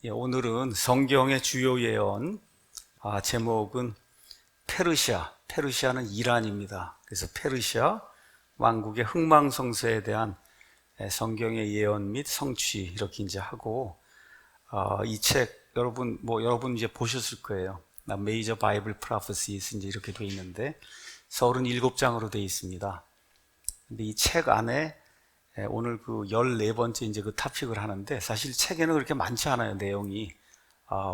오늘은 성경의 주요 예언, 제목은 페르시아는 이란입니다. 그래서 페르시아 왕국의 흥망성쇠에 대한 성경의 예언 및 성취 이렇게 이제 하고, 이 책 여러분 이제 보셨을 거예요. 메이저 바이블 프로페시스 이제 이렇게 돼 있는데 37장으로 돼 있습니다. 근데 이 책 안에 오늘 그 14번째 이제 그 토픽을 하는데, 사실 책에는 그렇게 많지 않아요, 내용이.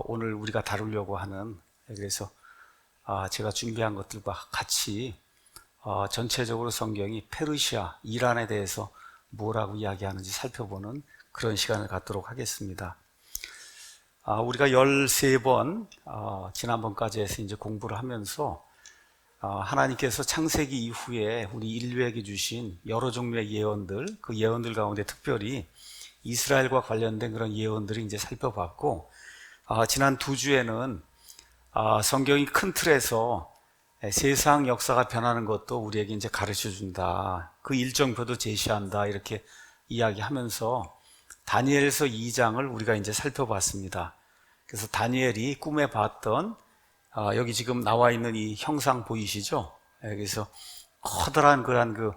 오늘 우리가 다루려고 하는. 그래서 제가 준비한 것들과 같이 전체적으로 성경이 페르시아, 이란에 대해서 뭐라고 이야기하는지 살펴보는 그런 시간을 갖도록 하겠습니다. 우리가 13번, 지난번까지 해서 이제 공부를 하면서 하나님께서 창세기 이후에 우리 인류에게 주신 여러 종류의 예언들, 그 예언들 가운데 특별히 이스라엘과 관련된 그런 예언들을 이제 살펴봤고, 지난 2주에는 성경이 큰 틀에서 세상 역사가 변하는 것도 우리에게 이제 가르쳐 준다, 그 일정표도 제시한다, 이렇게 이야기하면서 다니엘서 2장을 우리가 이제 살펴봤습니다. 그래서 다니엘이 꿈에 봤던 여기 지금 나와 있는 이 형상 보이시죠? 그래서 커다란 그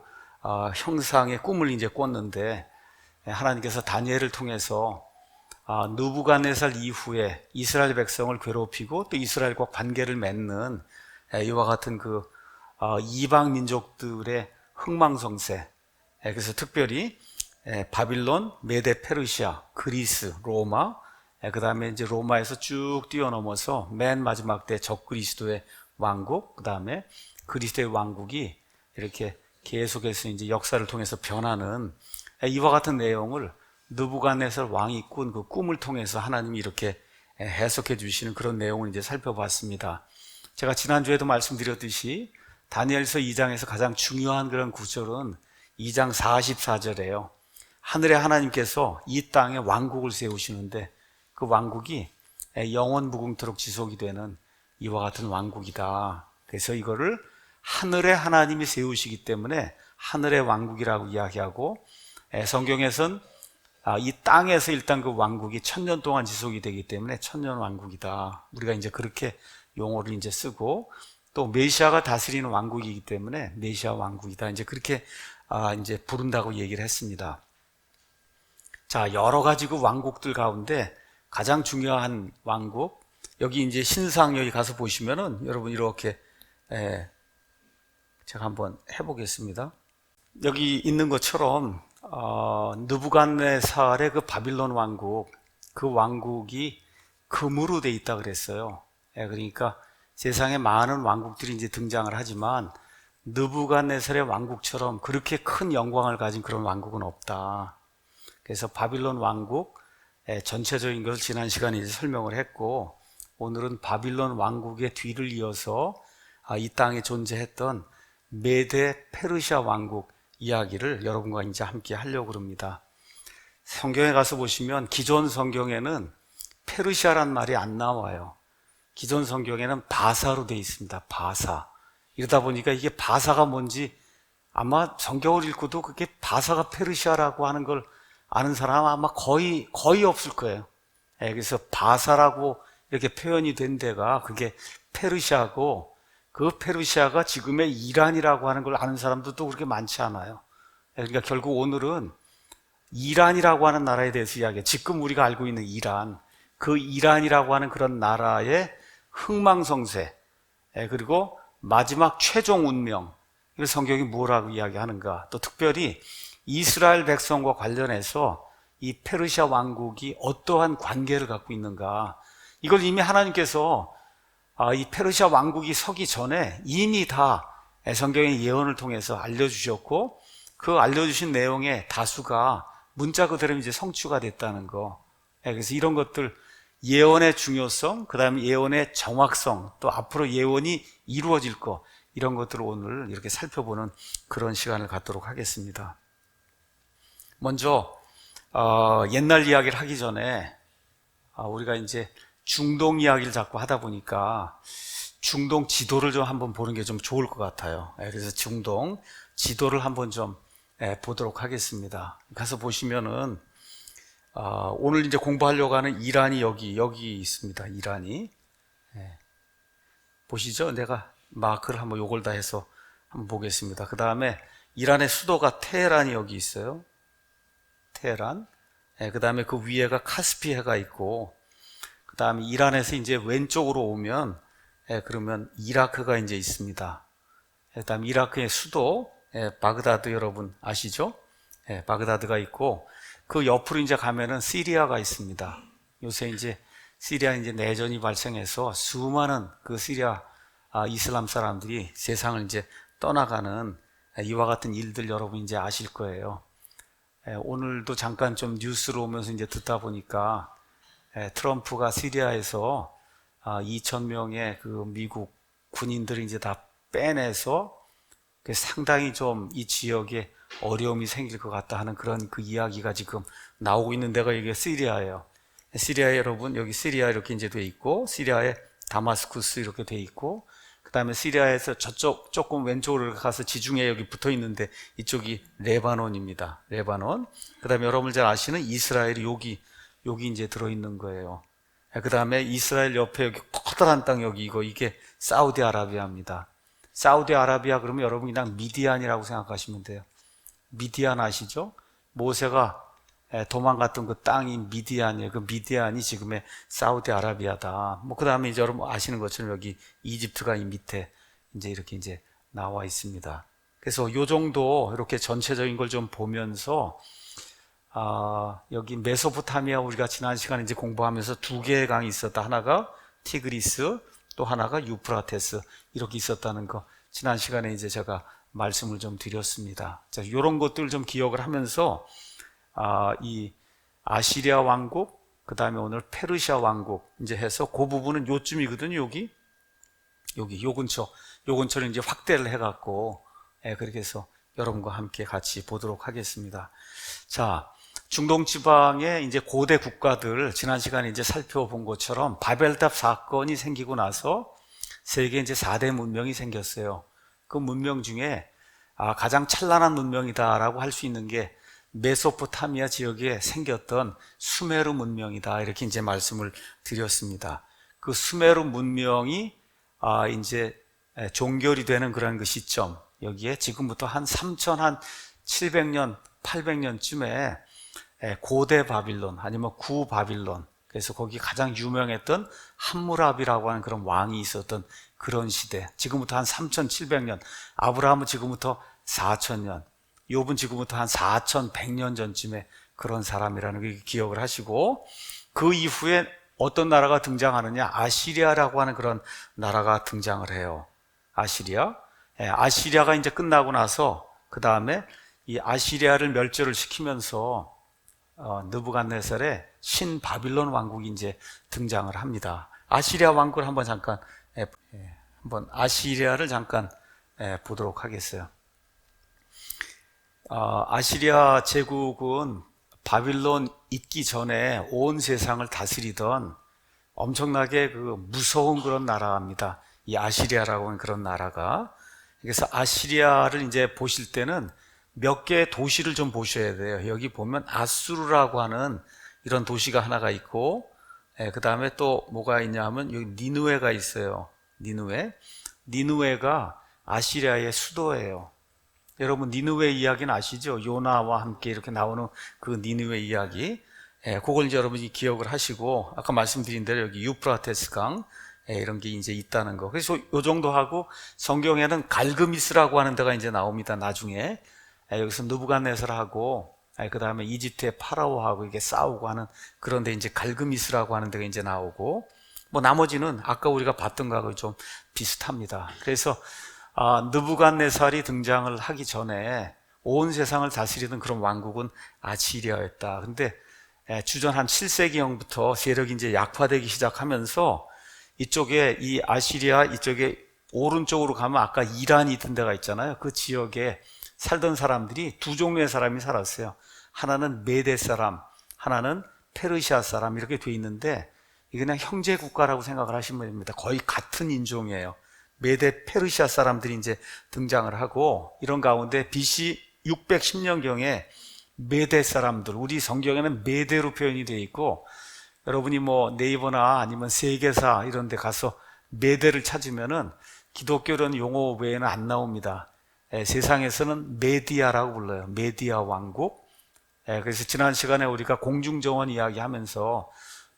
형상의 꿈을 이제 꿨는데, 하나님께서 다니엘을 통해서 느부갓네살 이후에 이스라엘 백성을 괴롭히고 또 이스라엘과 관계를 맺는 이와 같은 그 이방 민족들의 흥망성쇠, 그래서 특별히 바빌론, 메데 페르시아, 그리스, 로마, 그 다음에 이제 로마에서 쭉 뛰어넘어서 맨 마지막 때 적그리스도의 왕국, 그 다음에 그리스도의 왕국이 이렇게 계속해서 이제 역사를 통해서 변하는 이와 같은 내용을 느부갓네살 왕이 꾼 그 꿈을 통해서 하나님이 이렇게 해석해 주시는 그런 내용을 이제 살펴봤습니다. 제가 지난주에도 말씀드렸듯이 다니엘서 2장에서 가장 중요한 그런 구절은 2장 44절이에요. 하늘의 하나님께서 이 땅에 왕국을 세우시는데 그 왕국이 영원 무궁토록 지속이 되는 이와 같은 왕국이다. 그래서 이거를 하늘의 하나님이 세우시기 때문에 하늘의 왕국이라고 이야기하고, 성경에선 이 땅에서 일단 그 왕국이 1000년 동안 지속이 되기 때문에 천년 왕국이다. 우리가 이제 그렇게 용어를 이제 쓰고, 또 메시아가 다스리는 왕국이기 때문에 메시아 왕국이다. 이제 그렇게 이제 부른다고 얘기를 했습니다. 자, 여러 가지 그 왕국들 가운데 가장 중요한 왕국, 여기 이제 신상 여기 가서 보시면은 여러분 이렇게 제가 한번 해보겠습니다. 여기 있는 것처럼 느부갓네살의 그 바빌론 왕국, 그 왕국이 금으로 돼 있다 그랬어요. 그러니까 세상에 많은 왕국들이 이제 등장을 하지만 느부갓네살의 왕국처럼 그렇게 큰 영광을 가진 그런 왕국은 없다. 그래서 바빌론 왕국 전체적인 것을 지난 시간에 이제 설명을 했고, 오늘은 바빌론 왕국의 뒤를 이어서 이 땅에 존재했던 메데 페르시아 왕국 이야기를 여러분과 이제 함께 하려고 합니다. 성경에 가서 보시면 기존 성경에는 페르시아란 말이 안 나와요. 기존 성경에는 바사로 되어 있습니다. 바사. 이러다 보니까 이게 바사가 뭔지 아마 성경을 읽고도 그게 바사가 페르시아라고 하는 걸 아는 사람은 아마 거의 없을 거예요. 그래서 바사라고 이렇게 표현이 된 데가 그게 페르시아고, 그 페르시아가 지금의 이란이라고 하는 걸 아는 사람들도 그렇게 많지 않아요. 그러니까 결국 오늘은 이란이라고 하는 나라에 대해서 이야기해요. 지금 우리가 알고 있는 이란, 그 이란이라고 하는 그런 나라의 흥망성쇠, 그리고 마지막 최종 운명, 이걸 성경이 뭐라고 이야기하는가, 또 특별히 이스라엘 백성과 관련해서 이 페르시아 왕국이 어떠한 관계를 갖고 있는가, 이걸 이미 하나님께서 이 페르시아 왕국이 서기 전에 이미 다 성경의 예언을 통해서 알려주셨고, 그 알려주신 내용의 다수가 문자 그대로 이제 성취가 됐다는 거. 그래서 이런 것들, 예언의 중요성, 그 다음에 예언의 정확성, 또 앞으로 예언이 이루어질 거, 이런 것들을 오늘 이렇게 살펴보는 그런 시간을 갖도록 하겠습니다. 먼저 옛날 이야기를 하기 전에 우리가 이제 중동 이야기를 자꾸 하다 보니까 중동 지도를 좀 한번 보는 게 좀 좋을 것 같아요. 그래서 중동 지도를 한번 좀 보도록 하겠습니다. 가서 보시면은 오늘 이제 공부하려고 하는 이란이 여기 있습니다. 이란이. 예. 보시죠? 내가 마크를 한번 요걸 다 해서 한번 보겠습니다. 그 다음에 이란의 수도가 테헤란이 여기 있어요. 테헤란. 예, 그 다음에 그 위에가 카스피해가 있고, 그 다음에 이란에서 이제 왼쪽으로 오면, 그러면 이라크가 이제 있습니다. 그 다음에 이라크의 수도, 바그다드 여러분 아시죠? 바그다드가 있고, 그 옆으로 이제 가면은 시리아가 있습니다. 요새 이제 시리아 이제 내전이 발생해서 수많은 그 시리아 이슬람 사람들이 세상을 이제 떠나가는 이와 같은 일들 여러분 이제 아실 거예요. 오늘도 잠깐 좀 뉴스로 오면서 이제 듣다 보니까 트럼프가 시리아에서 2,000명의 그 미국 군인들을 이제 다 빼내서 상당히 좀 이 지역에 어려움이 생길 것 같다 하는 그런 그 이야기가 지금 나오고 있는 데가 이게 시리아예요. 시리아에 여러분 여기 시리아 이렇게 이제 돼 있고, 시리아에 다마스쿠스 이렇게 돼 있고, 그 다음에 시리아에서 저쪽 조금 왼쪽으로 가서 지중해 여기 붙어 있는데 이쪽이 레바논입니다. 레바논. 그 다음에 여러분 잘 아시는 이스라엘이 여기 이제 들어 있는 거예요. 그 다음에 이스라엘 옆에 여기 커다란 땅 이게 사우디아라비아입니다. 사우디아라비아 그러면 여러분 그냥 미디안이라고 생각하시면 돼요. 미디안 아시죠? 모세가 도망갔던 그 땅이 미디안이에요. 그 미디안이 지금의 사우디아라비아다. 그 다음에 이제 여러분 아시는 것처럼 여기 이집트가 이 밑에 이제 나와 있습니다. 그래서 요 정도 이렇게 전체적인 걸 좀 보면서, 여기 메소포타미아 우리가 지난 시간에 이제 공부하면서 두 개의 강이 있었다. 하나가 티그리스, 또 하나가 유프라테스 이렇게 있었다는 거 지난 시간에 이제 제가 말씀을 좀 드렸습니다. 자, 이런 것들 좀 기억을 하면서 이 아시리아 왕국, 그 다음에 오늘 페르시아 왕국 이제 해서 그 부분은 요쯤이거든요. 여기 요 근처로 이제 확대를 해갖고 그렇게 해서 여러분과 함께 같이 보도록 하겠습니다. 자, 중동 지방의 이제 고대 국가들 지난 시간에 이제 살펴본 것처럼 바벨탑 사건이 생기고 나서 세계 이제 4대 문명이 생겼어요. 그 문명 중에 가장 찬란한 문명이다라고 할 수 있는 게 메소포타미아 지역에 생겼던 수메르 문명이다 이렇게 이제 말씀을 드렸습니다. 그 수메르 문명이 이제 종결이 되는 그런 그 시점, 여기에 지금부터 한 3,700년, 800년쯤에 고대 바빌론 아니면 구 바빌론, 그래서 거기 가장 유명했던 함무라비라고 하는 그런 왕이 있었던 그런 시대, 지금부터 한 3,700년, 아브라함은 지금부터 4,000년, 욥은 지금부터 한 4,100년 전쯤에 그런 사람이라는 걸 기억을 하시고, 그 이후에 어떤 나라가 등장하느냐, 아시리아라고 하는 그런 나라가 등장을 해요. 아시리아. 아시리아가 이제 끝나고 나서 그 다음에 이 아시리아를 멸절을 시키면서 느부갓네살의 신바빌론 왕국이 이제 등장을 합니다. 아시리아 왕국을 한번 잠깐 한번 아시리아를 잠깐 보도록 하겠어요. 아시리아 제국은 바빌론 있기 전에 온 세상을 다스리던 엄청나게 그 무서운 그런 나라입니다. 이 아시리아라고 하는 그런 나라가. 그래서 아시리아를 이제 보실 때는 몇 개의 도시를 좀 보셔야 돼요. 여기 보면 아수르라고 하는 이런 도시가 하나가 있고, 그 다음에 또 뭐가 있냐면 여기 니느웨가 있어요. 니느웨가 아시리아의 수도예요. 여러분 니느웨 이야기는 아시죠? 요나와 함께 이렇게 나오는 그 니느웨 이야기. 그걸 이제 여러분이 기억을 하시고, 아까 말씀드린 대로 여기 유프라테스 강 이런 게 이제 있다는 거. 그래서 요 정도 하고, 성경에는 갈그미스라고 하는 데가 이제 나옵니다. 나중에 여기서 느부갓네살하고 그 다음에 이집트의 파라오하고 이게 싸우고 하는 그런데 이제 갈그미스라고 하는 데가 이제 나오고, 나머지는 아까 우리가 봤던 거하고 좀 비슷합니다. 그래서 느부갓네살이 등장을 하기 전에 온 세상을 다스리던 그런 왕국은 아시리아였다. 근데 주전 한 7세기경부터 세력이 이제 약화되기 시작하면서 이쪽에 이 아시리아 이쪽에 오른쪽으로 가면 아까 이란이 있던 데가 있잖아요. 그 지역에 살던 사람들이 두 종류의 사람이 살았어요. 하나는 메데 사람, 하나는 페르시아 사람 이렇게 돼 있는데, 이게 그냥 형제 국가라고 생각을 하시면 됩니다. 거의 같은 인종이에요. 메데 페르시아 사람들이 이제 등장을 하고, 이런 가운데 BC 610년경에 메대 사람들, 우리 성경에는 메대로 표현이 되어 있고, 여러분이 뭐 네이버나 아니면 세계사 이런 데 가서 메대를 찾으면은 기독교는 용어 외에는 안 나옵니다. 세상에서는 메디아라고 불러요. 메디아 왕국. 그래서 지난 시간에 우리가 공중정원 이야기하면서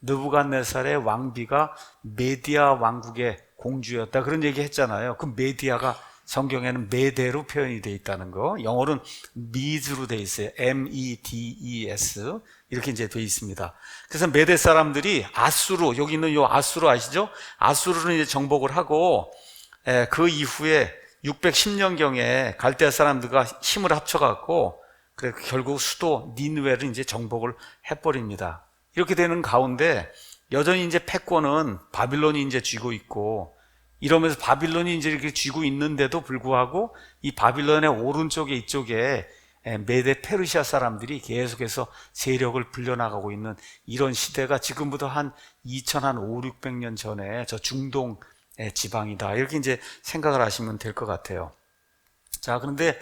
느부갓네살의 왕비가 메디아 왕국의 공주였다, 그런 얘기 했잖아요. 그 메디아가 성경에는 메대로 표현이 되어 있다는 거. 영어로는 Medes로 되어 있어요. M-E-D-E-S 이렇게 이제 되어 있습니다. 그래서 메대 사람들이 아수르, 여기 있는 요 아수르 아시죠? 아수르는 이제 정복을 하고, 그 이후에 610년경에 갈대아 사람들과 힘을 합쳐갖고, 그래 결국 수도 니느웨를 이제 정복을 해버립니다. 이렇게 되는 가운데 여전히 이제 패권은 바빌론이 이제 쥐고 있고, 이러면서 바빌론이 이제 이렇게 쥐고 있는데도 불구하고 이 바빌론의 오른쪽에 이쪽에 메데 페르시아 사람들이 계속해서 세력을 불려나가고 있는 이런 시대가 지금부터 한 5, 600년 전에 저 중동 지방이다, 이렇게 이제 생각을 하시면 될 것 같아요. 자, 그런데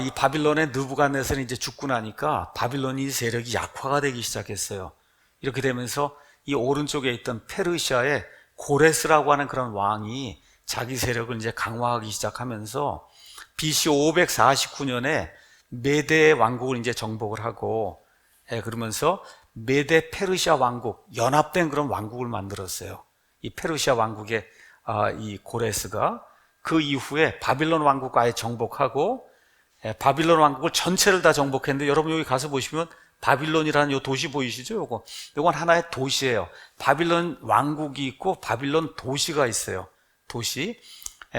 이 바빌론의 느부갓네살이 이제 죽고 나니까 바빌론이 세력이 약화가 되기 시작했어요. 이렇게 되면서 이 오른쪽에 있던 페르시아의 고레스라고 하는 그런 왕이 자기 세력을 이제 강화하기 시작하면서 BC 549년에 메대 왕국을 이제 정복을 하고, 그러면서 메대 페르시아 왕국, 연합된 그런 왕국을 만들었어요. 이 페르시아 왕국의 이 고레스가 그 이후에 바빌론 왕국과 아예 정복하고, 바빌론 왕국을 전체를 다 정복했는데, 여러분 여기 가서 보시면 바빌론이라는 요 도시 보이시죠? 요건 하나의 도시예요. 바빌론 왕국이 있고 바빌론 도시가 있어요. 도시.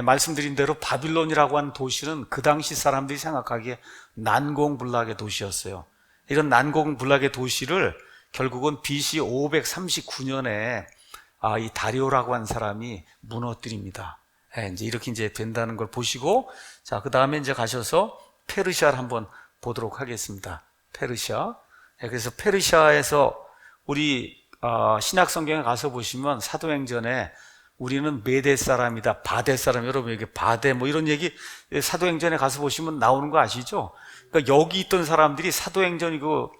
말씀드린 대로 바빌론이라고 하는 도시는 그 당시 사람들이 생각하기에 난공불락의 도시였어요. 이런 난공불락의 도시를 결국은 BC 539년에 이 다리오라고 하는 사람이 무너뜨립니다. 이제 이렇게 이제 된다는 걸 보시고, 자, 그 다음에 이제 가셔서 페르시아를 한번 보도록 하겠습니다. 페르시아. 그래서 페르시아에서 우리 신약 성경에 가서 보시면 사도행전에 우리는 메대 사람이다, 바데 사람, 여러분 여기 바데 뭐 이런 얘기 사도행전에 가서 보시면 나오는 거 아시죠? 그러니까 여기 있던 사람들이 사도행전이고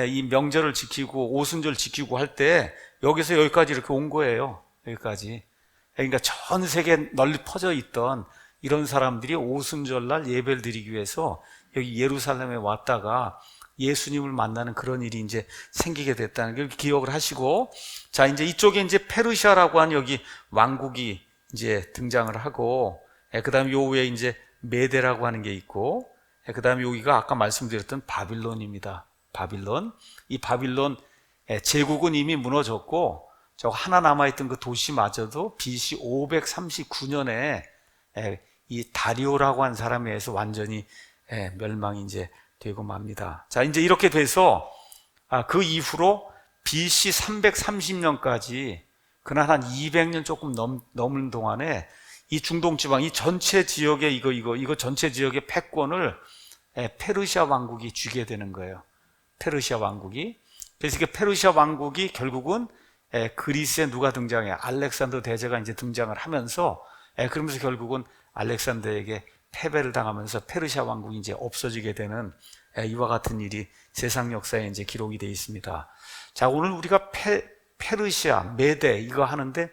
이 명절을 지키고 오순절 지키고 할 때 여기서 여기까지 이렇게 온 거예요. 여기까지. 그러니까 전 세계 널리 퍼져 있던 이런 사람들이 오순절날 예배를 드리기 위해서 여기 예루살렘에 왔다가 예수님을 만나는 그런 일이 이제 생기게 됐다는 걸 기억을 하시고, 자, 이제 이쪽에 이제 페르시아라고 하는 여기 왕국이 이제 등장을 하고, 그 다음에 요 위에 이제 메데라고 하는 게 있고, 그 다음에 여기가 아까 말씀드렸던 바빌론입니다. 바빌론. 이 바빌론 제국은 이미 무너졌고, 저 하나 남아있던 그 도시마저도 BC 539년에 이 다리오라고 한 사람에 의해서 완전히 멸망이 이제 되고 맙니다. 자, 이제 이렇게 돼서 그 이후로 BC 330년까지 그날 한 200년 조금 넘는 동안에 이 중동 지방, 이 전체 지역의 이거 전체 지역의 패권을 페르시아 왕국이 쥐게 되는 거예요. 페르시아 왕국이. 그래서 페르시아 왕국이 결국은 그리스에 누가 등장해요? 알렉산더 대제가 이제 등장을 하면서, 그러면서 결국은 알렉산더에게 패배를 당하면서 페르시아 왕국이 이제 없어지게 되는 이와 같은 일이 세상 역사에 이제 기록이 되어 있습니다. 자, 오늘 우리가 페르시아, 메데 이거 하는데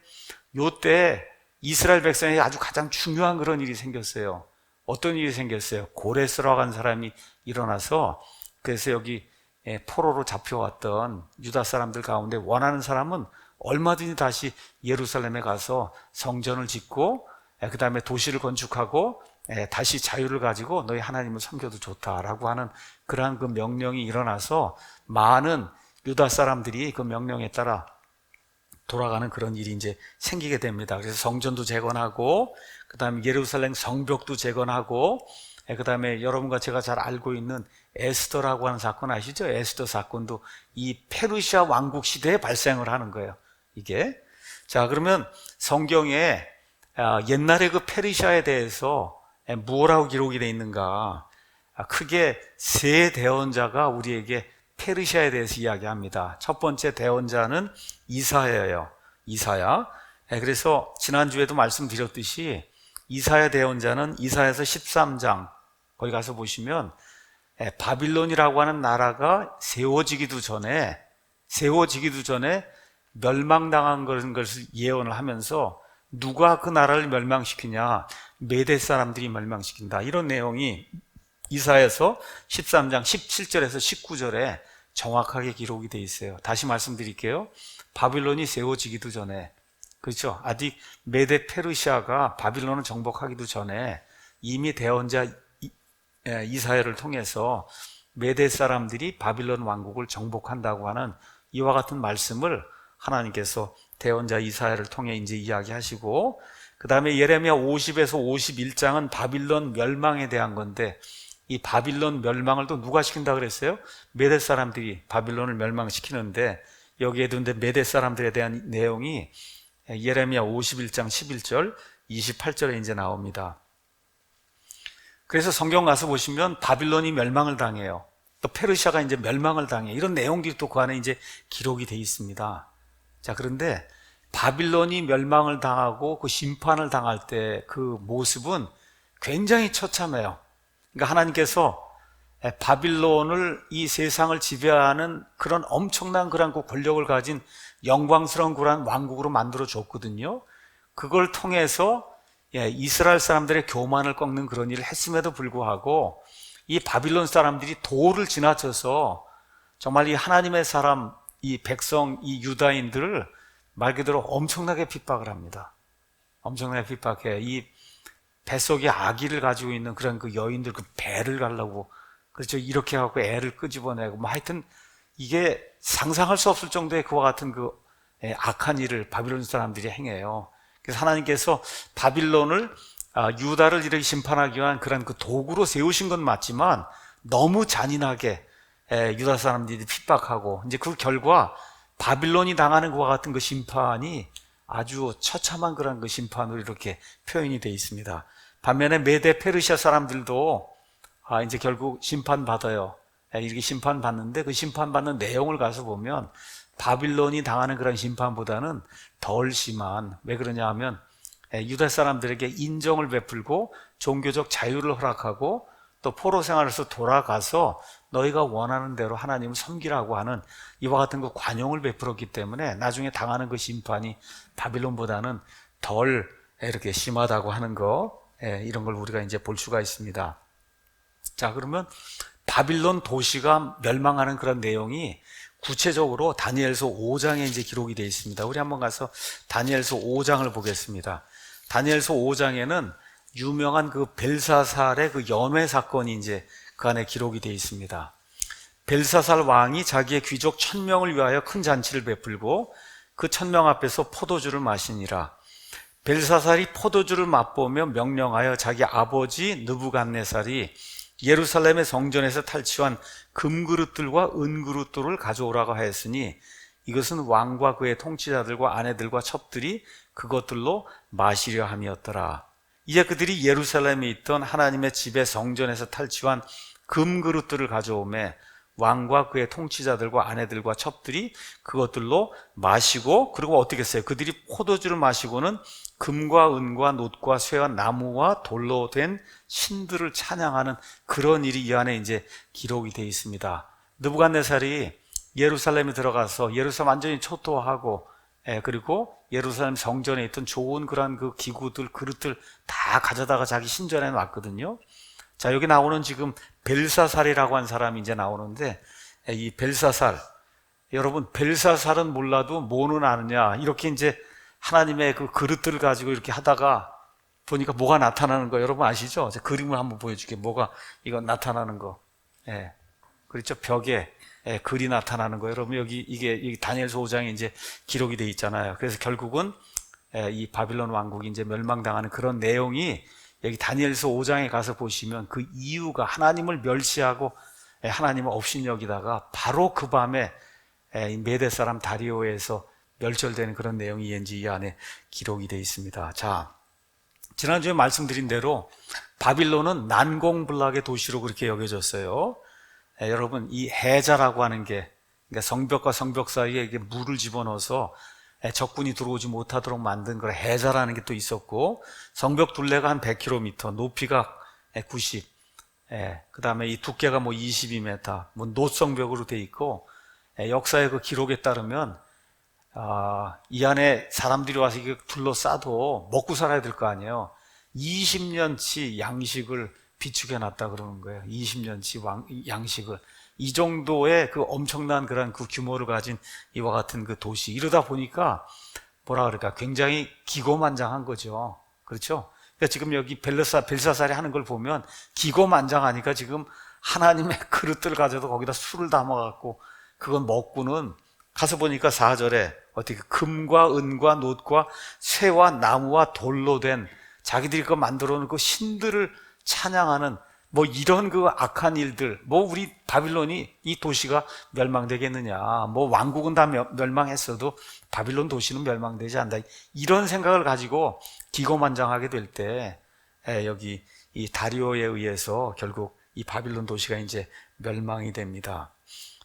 요때 이스라엘 백성에게 아주 가장 중요한 그런 일이 생겼어요. 어떤 일이 생겼어요? 고레스라고 하는 사람이 일어나서, 그래서 여기 포로로 잡혀왔던 유다 사람들 가운데 원하는 사람은 얼마든지 다시 예루살렘에 가서 성전을 짓고 그 다음에 도시를 건축하고 다시 자유를 가지고 너희 하나님을 섬겨도 좋다라고 하는 그러한 그 명령이 일어나서 많은 유다 사람들이 그 명령에 따라 돌아가는 그런 일이 이제 생기게 됩니다. 그래서 성전도 재건하고, 그 다음에 예루살렘 성벽도 재건하고, 그 다음에 여러분과 제가 잘 알고 있는 에스더라고 하는 사건 아시죠? 에스더 사건도 이 페르시아 왕국 시대에 발생을 하는 거예요, 이게. 자, 그러면 성경에 옛날에 그 페르시아에 대해서 무엇라고 기록이 되어 있는가? 크게 세 대언자가 우리에게 페르시아에 대해서 이야기합니다. 첫 번째 대언자는 이사야예요. 이사야. 그래서 지난주에도 말씀드렸듯이 이사야 대언자는 이사야서 13장 거기 가서 보시면 바빌론이라고 하는 나라가 세워지기도 전에 멸망당한 것을 예언을 하면서 누가 그 나라를 멸망시키냐? 메대 사람들이 멸망시킨다. 이런 내용이 이사야서 13장 17절에서 19절에 정확하게 기록이 되어 있어요. 다시 말씀드릴게요. 바빌론이 세워지기도 전에, 그렇죠? 아직 메대 페르시아가 바빌론을 정복하기도 전에 이미 대언자 이사야를 통해서 메대 사람들이 바빌론 왕국을 정복한다고 하는 이와 같은 말씀을 하나님께서 대언자 이사야를 통해 이제 이야기하시고, 그 다음에 예레미야 50에서 51장은 바빌론 멸망에 대한 건데, 이 바빌론 멸망을 또 누가 시킨다 그랬어요? 메대 사람들이 바빌론을 멸망시키는데, 여기에도 근데 메대 사람들에 대한 내용이 예레미야 51장 11절, 28절에 이제 나옵니다. 그래서 성경 가서 보시면 바빌론이 멸망을 당해요. 또 페르시아가 이제 멸망을 당해. 이런 내용들이 또 그 안에 이제 기록이 되어 있습니다. 자, 그런데 바빌론이 멸망을 당하고 그 심판을 당할 때 그 모습은 굉장히 처참해요. 그러니까 하나님께서 바빌론을, 이 세상을 지배하는 그런 엄청난 그런 그 권력을 가진 영광스러운 그런 왕국으로 만들어 줬거든요. 그걸 통해서 이스라엘 사람들의 교만을 꺾는 그런 일을 했음에도 불구하고 이 바빌론 사람들이 도를 지나쳐서 정말 이 하나님의 사람, 이 백성, 이 유다인들을 말 그대로 엄청나게 핍박을 합니다. 엄청나게 핍박해. 이 뱃속에 아기를 가지고 있는 그런 그 여인들 그 배를 가려고, 그렇죠, 이렇게 하고 애를 끄집어내고, 뭐 하여튼 이게 상상할 수 없을 정도의 그와 같은 그 악한 일을 바빌론 사람들이 행해요. 그래서 하나님께서 바빌론을, 유다를 이렇게 심판하기 위한 그런 그 도구로 세우신 건 맞지만 너무 잔인하게 유다 사람들이 핍박하고, 이제 그 결과 바빌론이 당하는 것과 같은 그 심판이 아주 처참한 그런 그 심판으로 이렇게 표현이 되어 있습니다. 반면에 메대 페르시아 사람들도 이제 결국 심판받아요. 이렇게 심판받는데 그 심판받는 내용을 가서 보면 바빌론이 당하는 그런 심판보다는 덜 심한, 왜 그러냐 하면 유다 사람들에게 인정을 베풀고 종교적 자유를 허락하고 또 포로 생활에서 돌아가서 너희가 원하는 대로 하나님을 섬기라고 하는 이와 같은 그 관용을 베풀었기 때문에 나중에 당하는 그 심판이 바빌론보다는 덜 이렇게 심하다고 하는 거, 이런 걸 우리가 이제 볼 수가 있습니다. 자, 그러면 바빌론 도시가 멸망하는 그런 내용이 구체적으로 다니엘서 5장에 이제 기록이 되어 있습니다. 우리 한번 가서 다니엘서 5장을 보겠습니다. 다니엘서 5장에는 유명한 그 벨사살의 그 연회 사건이 이제 그 안에 기록이 되어 있습니다. 벨사살 왕이 자기의 귀족 1000명을 위하여 큰 잔치를 베풀고 그 1000명 앞에서 포도주를 마시니라. 벨사살이 포도주를 맛보며 명령하여 자기 아버지 느부갓네살이 예루살렘의 성전에서 탈취한 금그릇들과 은그릇들을 가져오라고 하였으니 이것은 왕과 그의 통치자들과 아내들과 첩들이 그것들로 마시려 함이었더라. 이제 그들이 예루살렘에 있던 하나님의 집의 성전에서 탈취한 금그릇들을 가져오매 왕과 그의 통치자들과 아내들과 첩들이 그것들로 마시고, 그리고 어떻게 했어요? 그들이 포도주를 마시고는 금과 은과 놋과 쇠와 나무와 돌로 된 신들을 찬양하는 그런 일이 이 안에 이제 기록이 되어 있습니다. 느부갓네살이 예루살렘에 들어가서 예루살렘 완전히 초토화하고, 그리고 예루살렘 성전에 있던 좋은 그런 그 기구들, 그릇들 다 가져다가 자기 신전에 놨거든요. 자, 여기 나오는 지금 벨사살이라고 한 사람이 이제 나오는데, 이 벨사살, 여러분 벨사살은 몰라도 뭐는 아느냐, 이렇게 이제 하나님의 그 그릇들을 가지고 이렇게 하다가 보니까 뭐가 나타나는 거 여러분 아시죠? 제가 그림을 한번 보여줄게요. 뭐가 이거 나타나는 거, 그렇죠? 벽에 글이 나타나는 거. 여러분 여기 이게 다니엘서 5장에 이제 기록이 돼 있잖아요. 그래서 결국은 이 바빌론 왕국이 이제 멸망당하는 그런 내용이 여기 다니엘서 5장에 가서 보시면 그 이유가 하나님을 멸시하고 하나님을 업신여기다가 바로 그 밤에 메대 사람 다리오에서 멸절되는 그런 내용이 이제 이 안에 기록이 되어 있습니다. 자, 지난주에 말씀드린 대로 바빌론은 난공불락의 도시로 그렇게 여겨졌어요. 여러분 이 해자라고 하는 게, 그러니까 성벽과 성벽 사이에 이게 물을 집어넣어서 적군이 들어오지 못하도록 만든 그런 해자라는 게 또 있었고, 성벽 둘레가 한 100km, 높이가 90, 그 다음에 이 두께가 뭐 22m, 뭐 노성벽으로 돼 있고, 역사의 그 기록에 따르면 이 안에 사람들이 와서 이게 둘러싸도 먹고 살아야 될 거 아니에요. 20년치 양식을 비축해 놨다 그러는 거예요. 20년치 양식을. 이 정도의 그 엄청난 그런 그 규모를 가진 이와 같은 그 도시. 이러다 보니까 뭐라 그럴까, 굉장히 기고만장한 거죠. 그렇죠? 그러니까 지금 여기 벨사살이 하는 걸 보면 기고만장하니까 지금 하나님의 그릇들을 가져도 거기다 술을 담아갖고 그건 먹고는, 가서 보니까 4절에 어떻게 금과 은과 놋과 쇠와 나무와 돌로 된 자기들이 그 만들어 놓은 그 신들을 찬양하는 뭐 이런 그 악한 일들, 뭐 우리 바빌론이 이 도시가 멸망되겠느냐, 뭐 왕국은 다 멸망했어도 바빌론 도시는 멸망되지 않는다, 이런 생각을 가지고 기고만장하게 될 때 여기 이 다리오에 의해서 결국 이 바빌론 도시가 이제 멸망이 됩니다.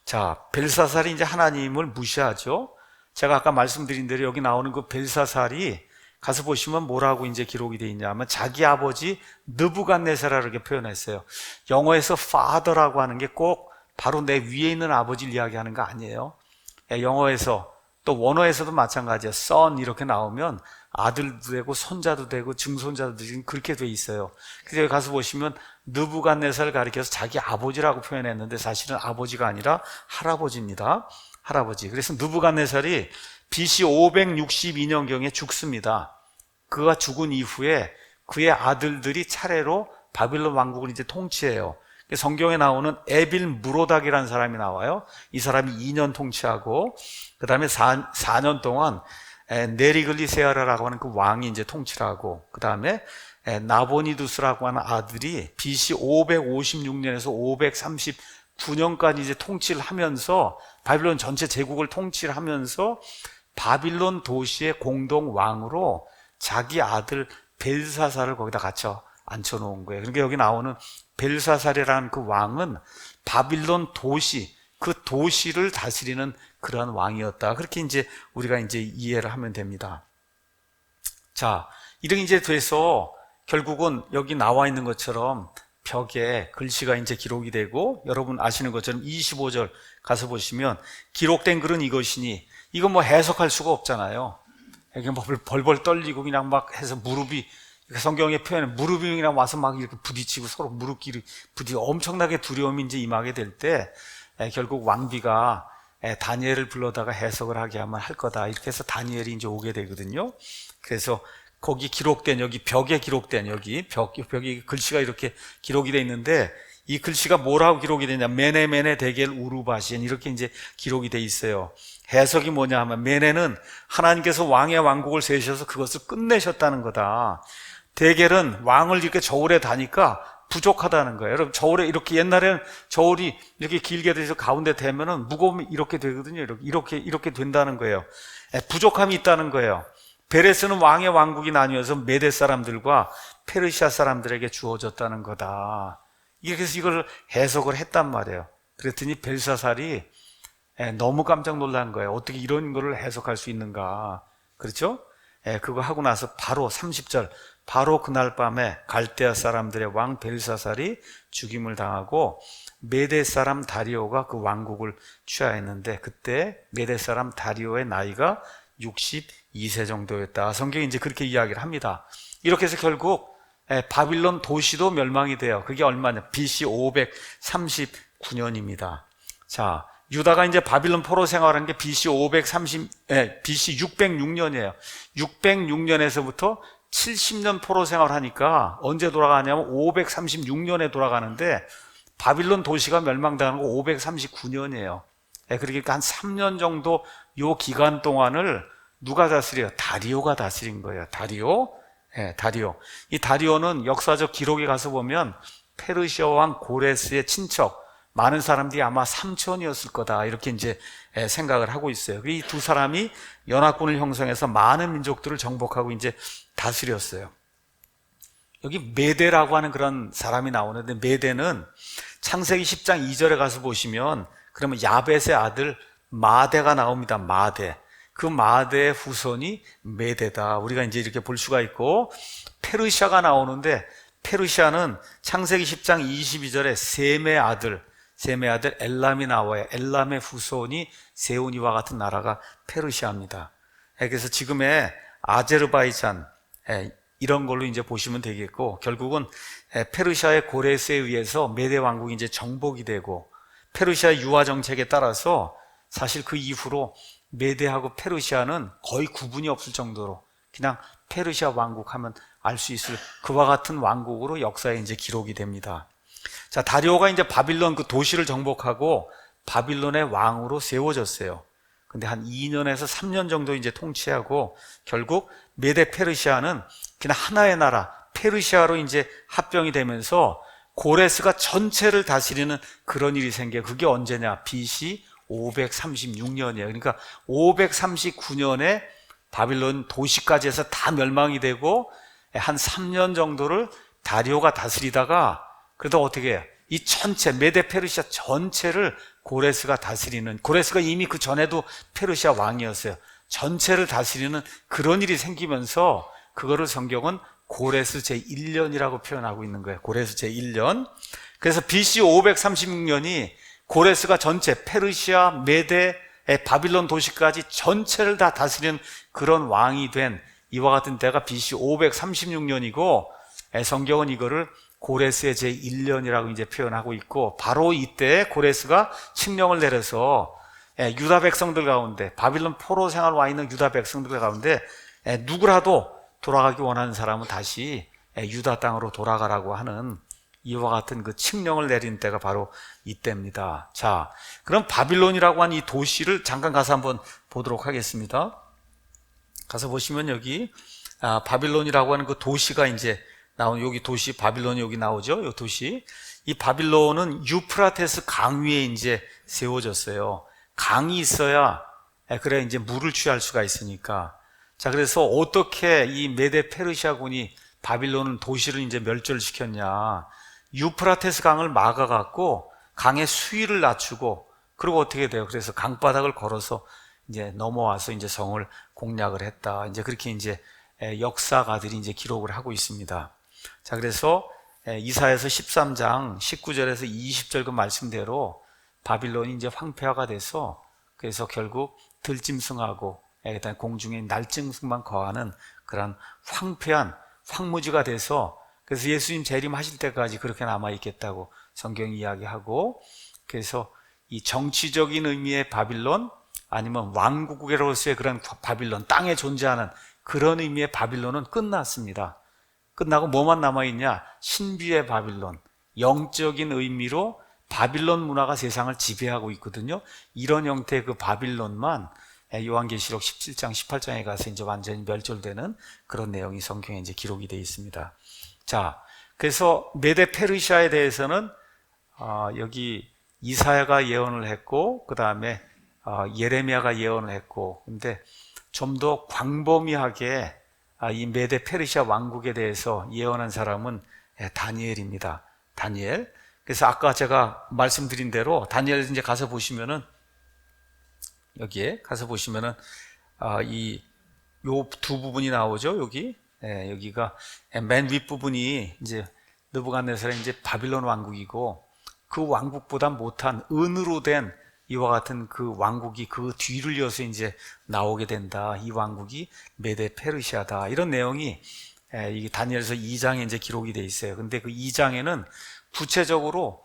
자, 벨사살이 이제 하나님을 무시하죠. 제가 아까 말씀드린 대로 여기 나오는 그 벨사살이 가서 보시면 뭐라고 이제 기록이 되어 있냐면 자기 아버지 느부갓네살이라고 이렇게 표현했어요. 영어에서 father라고 하는 게 꼭 바로 내 위에 있는 아버지를 이야기하는 거 아니에요. 영어에서 또 원어에서도 마찬가지예요. son 이렇게 나오면 아들도 되고 손자도 되고 증손자도 되고 그렇게 돼 있어요. 그래서 여기 가서 보시면 느부갓네살을 가리켜서 자기 아버지라고 표현했는데 사실은 아버지가 아니라 할아버지입니다. 할아버지. 그래서 느부갓네살이 BC 562년경에 죽습니다. 그가 죽은 이후에 그의 아들들이 차례로 바빌론 왕국을 이제 통치해요. 성경에 나오는 에빌 무로닥이라는 사람이 나와요. 이 사람이 2년 통치하고, 그 다음에 4년 동안 네리글리세아라라고 하는 그 왕이 이제 통치를 하고, 그 다음에 나보니두스라고 하는 아들이 BC 556년에서 539년까지 이제 통치를 하면서 바빌론 전체 제국을 통치를 하면서 바빌론 도시의 공동 왕으로 자기 아들 벨사살을 거기다 같이 앉혀놓은 거예요. 그러니까 여기 나오는 벨사살이라는 그 왕은 바빌론 도시, 그 도시를 다스리는 그러한 왕이었다. 그렇게 이제 우리가 이제 이해를 하면 됩니다. 자, 이렇게 이제 돼서 결국은 여기 나와 있는 것처럼 벽에 글씨가 이제 기록이 되고, 여러분 아시는 것처럼 25절 가서 보시면 기록된 글은 이것이니, 이거 뭐 해석할 수가 없잖아요. 이게 뭐 벌벌 떨리고 그냥 막 해서 무릎이, 성경의 표현에 무릎이 그냥 와서 막 이렇게 부딪히고 서로 무릎끼리 부딪히고 엄청나게 두려움이 이제 임하게 될 때 결국 왕비가 다니엘을 불러다가 해석을 하게 하면 할 거다, 이렇게 해서 다니엘이 이제 오게 되거든요. 그래서 거기 기록된, 여기 벽에 기록된, 여기 벽에 글씨가 이렇게 기록이 돼 있는데, 이 글씨가 뭐라고 기록이 되냐, 메네메네 데겔 우루바신, 이렇게 이제 기록이 돼 있어요. 해석이 뭐냐 하면, 메네는 하나님께서 왕의 왕국을 세우셔서 그것을 끝내셨다는 거다. 데겔은 왕을 이렇게 저울에 다니까 부족하다는 거예요. 여러분, 저울에 이렇게, 옛날에는 저울이 이렇게 길게 돼서 가운데 대면은 무거우면 이렇게 되거든요. 이렇게 된다는 거예요. 부족함이 있다는 거예요. 베레스는 왕의 왕국이 나뉘어서 메대 사람들과 페르시아 사람들에게 주어졌다는 거다. 이렇게 해서 이걸 해석을 했단 말이에요. 그랬더니 벨사살이 너무 깜짝 놀란 거예요. 어떻게 이런 거를 해석할 수 있는가. 그렇죠? 그거 하고 나서 바로 30절, 바로 그날 밤에 갈대아 사람들의 왕 벨사살이 죽임을 당하고 메대 사람 다리오가 그 왕국을 취하했는데, 그때 메대 사람 다리오의 나이가 62세 정도였다. 성경이 이제 그렇게 이야기를 합니다. 이렇게 해서 결국 바빌론 도시도 멸망이 돼요. 그게 얼마냐? BC 539년입니다. 자, 유다가 이제 바빌론 포로 생활한 게 BC 606년이에요. 606년에서부터 70년 포로 생활하니까 언제 돌아가냐면 536년에 돌아가는데, 바빌론 도시가 멸망당하는 거 539년이에요. 그러니까 한 3년 정도 요 기간 동안을 누가 다스려요? 다리오가 다스린 거예요. 다리오. 이 다리오는 역사적 기록에 가서 보면 페르시아 왕 고레스의 친척, 많은 사람들이 아마 삼촌이었을 거다, 이렇게 이제 생각을 하고 있어요. 이 두 사람이 연합군을 형성해서 많은 민족들을 정복하고 이제 다스렸어요. 여기 메대라고 하는 그런 사람이 나오는데, 메대는 창세기 10장 2절에 가서 보시면, 그러면 야벳의 아들 마대가 나옵니다. 마대. 그 마대의 후손이 메대다. 우리가 이제 이렇게 볼 수가 있고, 페르시아가 나오는데, 페르시아는 창세기 10장 22절에 셈의 아들 엘람이 나와요. 엘람의 후손이 세운 이와 같은 나라가 페르시아입니다. 그래서 지금의 아제르바이잔 이런 걸로 이제 보시면 되겠고, 결국은 페르시아의 고레스에 의해서 메대 왕국이 이제 정복이 되고, 페르시아 유화 정책에 따라서 사실 그 이후로 메대하고 페르시아는 거의 구분이 없을 정도로 그냥 페르시아 왕국 하면 알 수 있을 그와 같은 왕국으로 역사에 이제 기록이 됩니다. 자, 다리오가 이제 바빌론 그 도시를 정복하고 바빌론의 왕으로 세워졌어요. 근데 한 2년에서 3년 정도 이제 통치하고 결국 메데 페르시아는 그냥 하나의 나라 페르시아로 이제 합병이 되면서 고레스가 전체를 다스리는 그런 일이 생겨요. 그게 언제냐? BC 536년이에요. 그러니까 539년에 바빌론 도시까지 해서 다 멸망이 되고 한 3년 정도를 다리오가 다스리다가 그래도 어떻게 해요? 이 전체 메데 페르시아 전체를 고레스가 다스리는, 고레스가 이미 그 전에도 페르시아 왕이었어요. 전체를 다스리는 그런 일이 생기면서 그거를 성경은 고레스 제1년이라고 표현하고 있는 거예요. 고레스 제1년. 그래서 BC 536년이 고레스가 전체 페르시아, 메데, 바빌론 도시까지 전체를 다 다스리는 그런 왕이 된 이와 같은 때가 BC 536년이고 성경은 이거를 고레스의 제1년이라고 이제 표현하고 있고, 바로 이때 고레스가 칙령을 내려서 유다 백성들 가운데, 바빌론 포로 생활 와 있는 유다 백성들 가운데 누구라도 돌아가기 원하는 사람은 다시 유다 땅으로 돌아가라고 하는 이와 같은 그 칙령을 내린 때가 바로 이때입니다. 자, 그럼 바빌론이라고 하는 이 도시를 잠깐 가서 한번 보도록 하겠습니다. 가서 보시면 여기 바빌론이라고 하는 그 도시가 이제 나오는, 여기 도시 바빌론이 여기 나오죠. 이 도시. 이 바빌론은 유프라테스 강 위에 이제 세워졌어요. 강이 있어야 그래 이제 물을 취할 수가 있으니까. 자, 그래서 어떻게 이 메데 페르시아군이 바빌론은 도시를 이제 멸절을 시켰냐? 유프라테스 강을 막아갖고 강의 수위를 낮추고, 그리고 어떻게 돼요? 그래서 강바닥을 걸어서 이제 넘어와서 이제 성을 공략을 했다. 이제 그렇게 이제 역사가들이 이제 기록을 하고 있습니다. 자, 그래서 이사야서 13장 19절에서 20절 그 말씀대로 바빌론이 이제 황폐화가 돼서, 그래서 결국 들짐승하고 그다음에 공중에 날짐승만 거하는 그런 황폐한 황무지가 돼서, 그래서 예수님 재림하실 때까지 그렇게 남아있겠다고 성경이 이야기하고, 그래서 이 정치적인 의미의 바빌론, 아니면 왕국으로서의 그런 바빌론, 땅에 존재하는 그런 의미의 바빌론은 끝났습니다. 끝나고 뭐만 남아있냐? 신비의 바빌론, 영적인 의미로 바빌론 문화가 세상을 지배하고 있거든요. 이런 형태의 그 바빌론만 요한계시록 17장, 18장에 가서 이제 완전히 멸절되는 그런 내용이 성경에 이제 기록이 되어 있습니다. 자, 그래서 메데 페르시아에 대해서는 여기 이사야가 예언을 했고, 그 다음에 예레미야가 예언을 했고, 근데 좀 더 광범위하게 이 메데 페르시아 왕국에 대해서 예언한 사람은 다니엘입니다. 다니엘. 그래서 아까 제가 말씀드린 대로 다니엘 이제 가서 보시면은, 여기에 가서 보시면은 요 두 부분이 나오죠. 여기가 맨 윗부분이 이제 느부갓네살의 이제 바빌론 왕국이고, 그 왕국보다 못한 은으로 된 이와 같은 그 왕국이 그 뒤를 이어서 이제 나오게 된다. 이 왕국이 메데 페르시아다. 이런 내용이 이 다니엘서 2장에 이제 기록이 돼 있어요. 근데 그 2장에는 구체적으로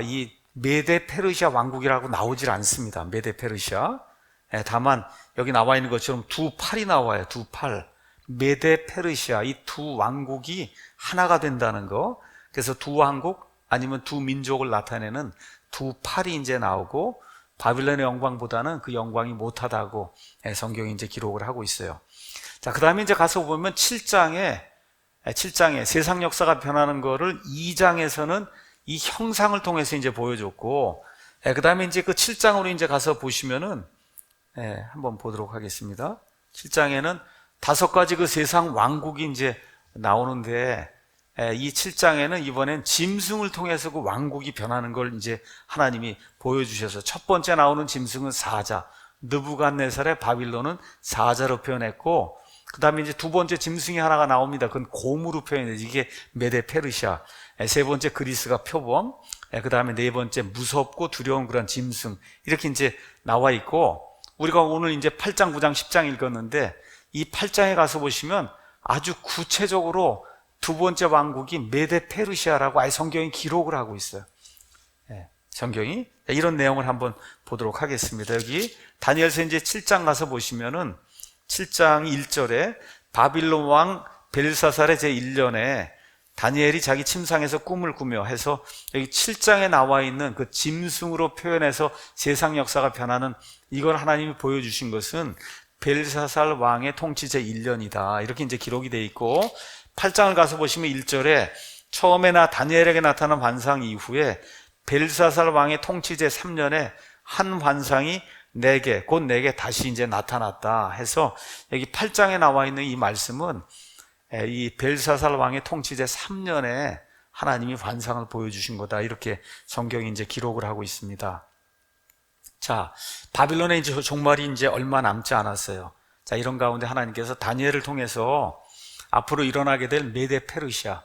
이 메데 페르시아 왕국이라고 나오질 않습니다. 메데 페르시아. 다만 여기 나와 있는 것처럼 두 팔이 나와요. 두 팔. 메데 페르시아, 이 두 왕국이 하나가 된다는 거. 그래서 두 왕국 아니면 두 민족을 나타내는 두 팔이 이제 나오고, 바빌론의 영광보다는 그 영광이 못하다고 성경이 이제 기록을 하고 있어요. 자, 그 다음에 이제 가서 보면 7장에 세상 역사가 변하는 거를 2장에서는 이 형상을 통해서 이제 보여줬고, 그 다음에 이제 그 7장으로 이제 가서 보시면은, 한번 보도록 하겠습니다. 7장에는 5가지 그 세상 왕국이 이제 나오는데, 이 7장에는 이번엔 짐승을 통해서 그 왕국이 변하는 걸 이제 하나님이 보여주셔서, 첫 번째 나오는 짐승은 사자, 느부갓네살의 바빌론은 사자로 표현했고, 그 다음에 이제 두 번째 짐승이 하나가 나옵니다. 그건 곰으로 표현해요. 이게 메데 페르시아. 세 번째 그리스가 표범. 그 다음에 네 번째 무섭고 두려운 그런 짐승. 이렇게 이제 나와 있고, 우리가 오늘 이제 8장, 9장, 10장 읽었는데, 이 8장에 가서 보시면 아주 구체적으로 두 번째 왕국이 메데 페르시아라고 아예 성경이 기록을 하고 있어요. 성경이. 이런 내용을 한번 보도록 하겠습니다. 여기 다니엘서 이제 7장 가서 보시면은 7장 1절에 바빌론 왕 벨사살의 제1년에 다니엘이 자기 침상에서 꿈을 꾸며 해서 여기 7장에 나와 있는 그 짐승으로 표현해서 세상 역사가 변하는, 이걸 하나님이 보여주신 것은 벨사살 왕의 통치 제1년이다. 이렇게 이제 기록이 되어 있고, 8장을 가서 보시면 1절에 처음에 다니엘에게 나타난 환상 이후에 벨사살 왕의 통치 제3년에 한 환상이 내게, 곧 내게 다시 이제 나타났다 해서 여기 8장에 나와 있는 이 말씀은 이 벨사살 왕의 통치 제3년에 하나님이 환상을 보여주신 거다. 이렇게 성경이 이제 기록을 하고 있습니다. 자, 바빌론의 이제 종말이 이제 얼마 남지 않았어요. 자, 이런 가운데 하나님께서 다니엘을 통해서 앞으로 일어나게 될 메데 페르시아,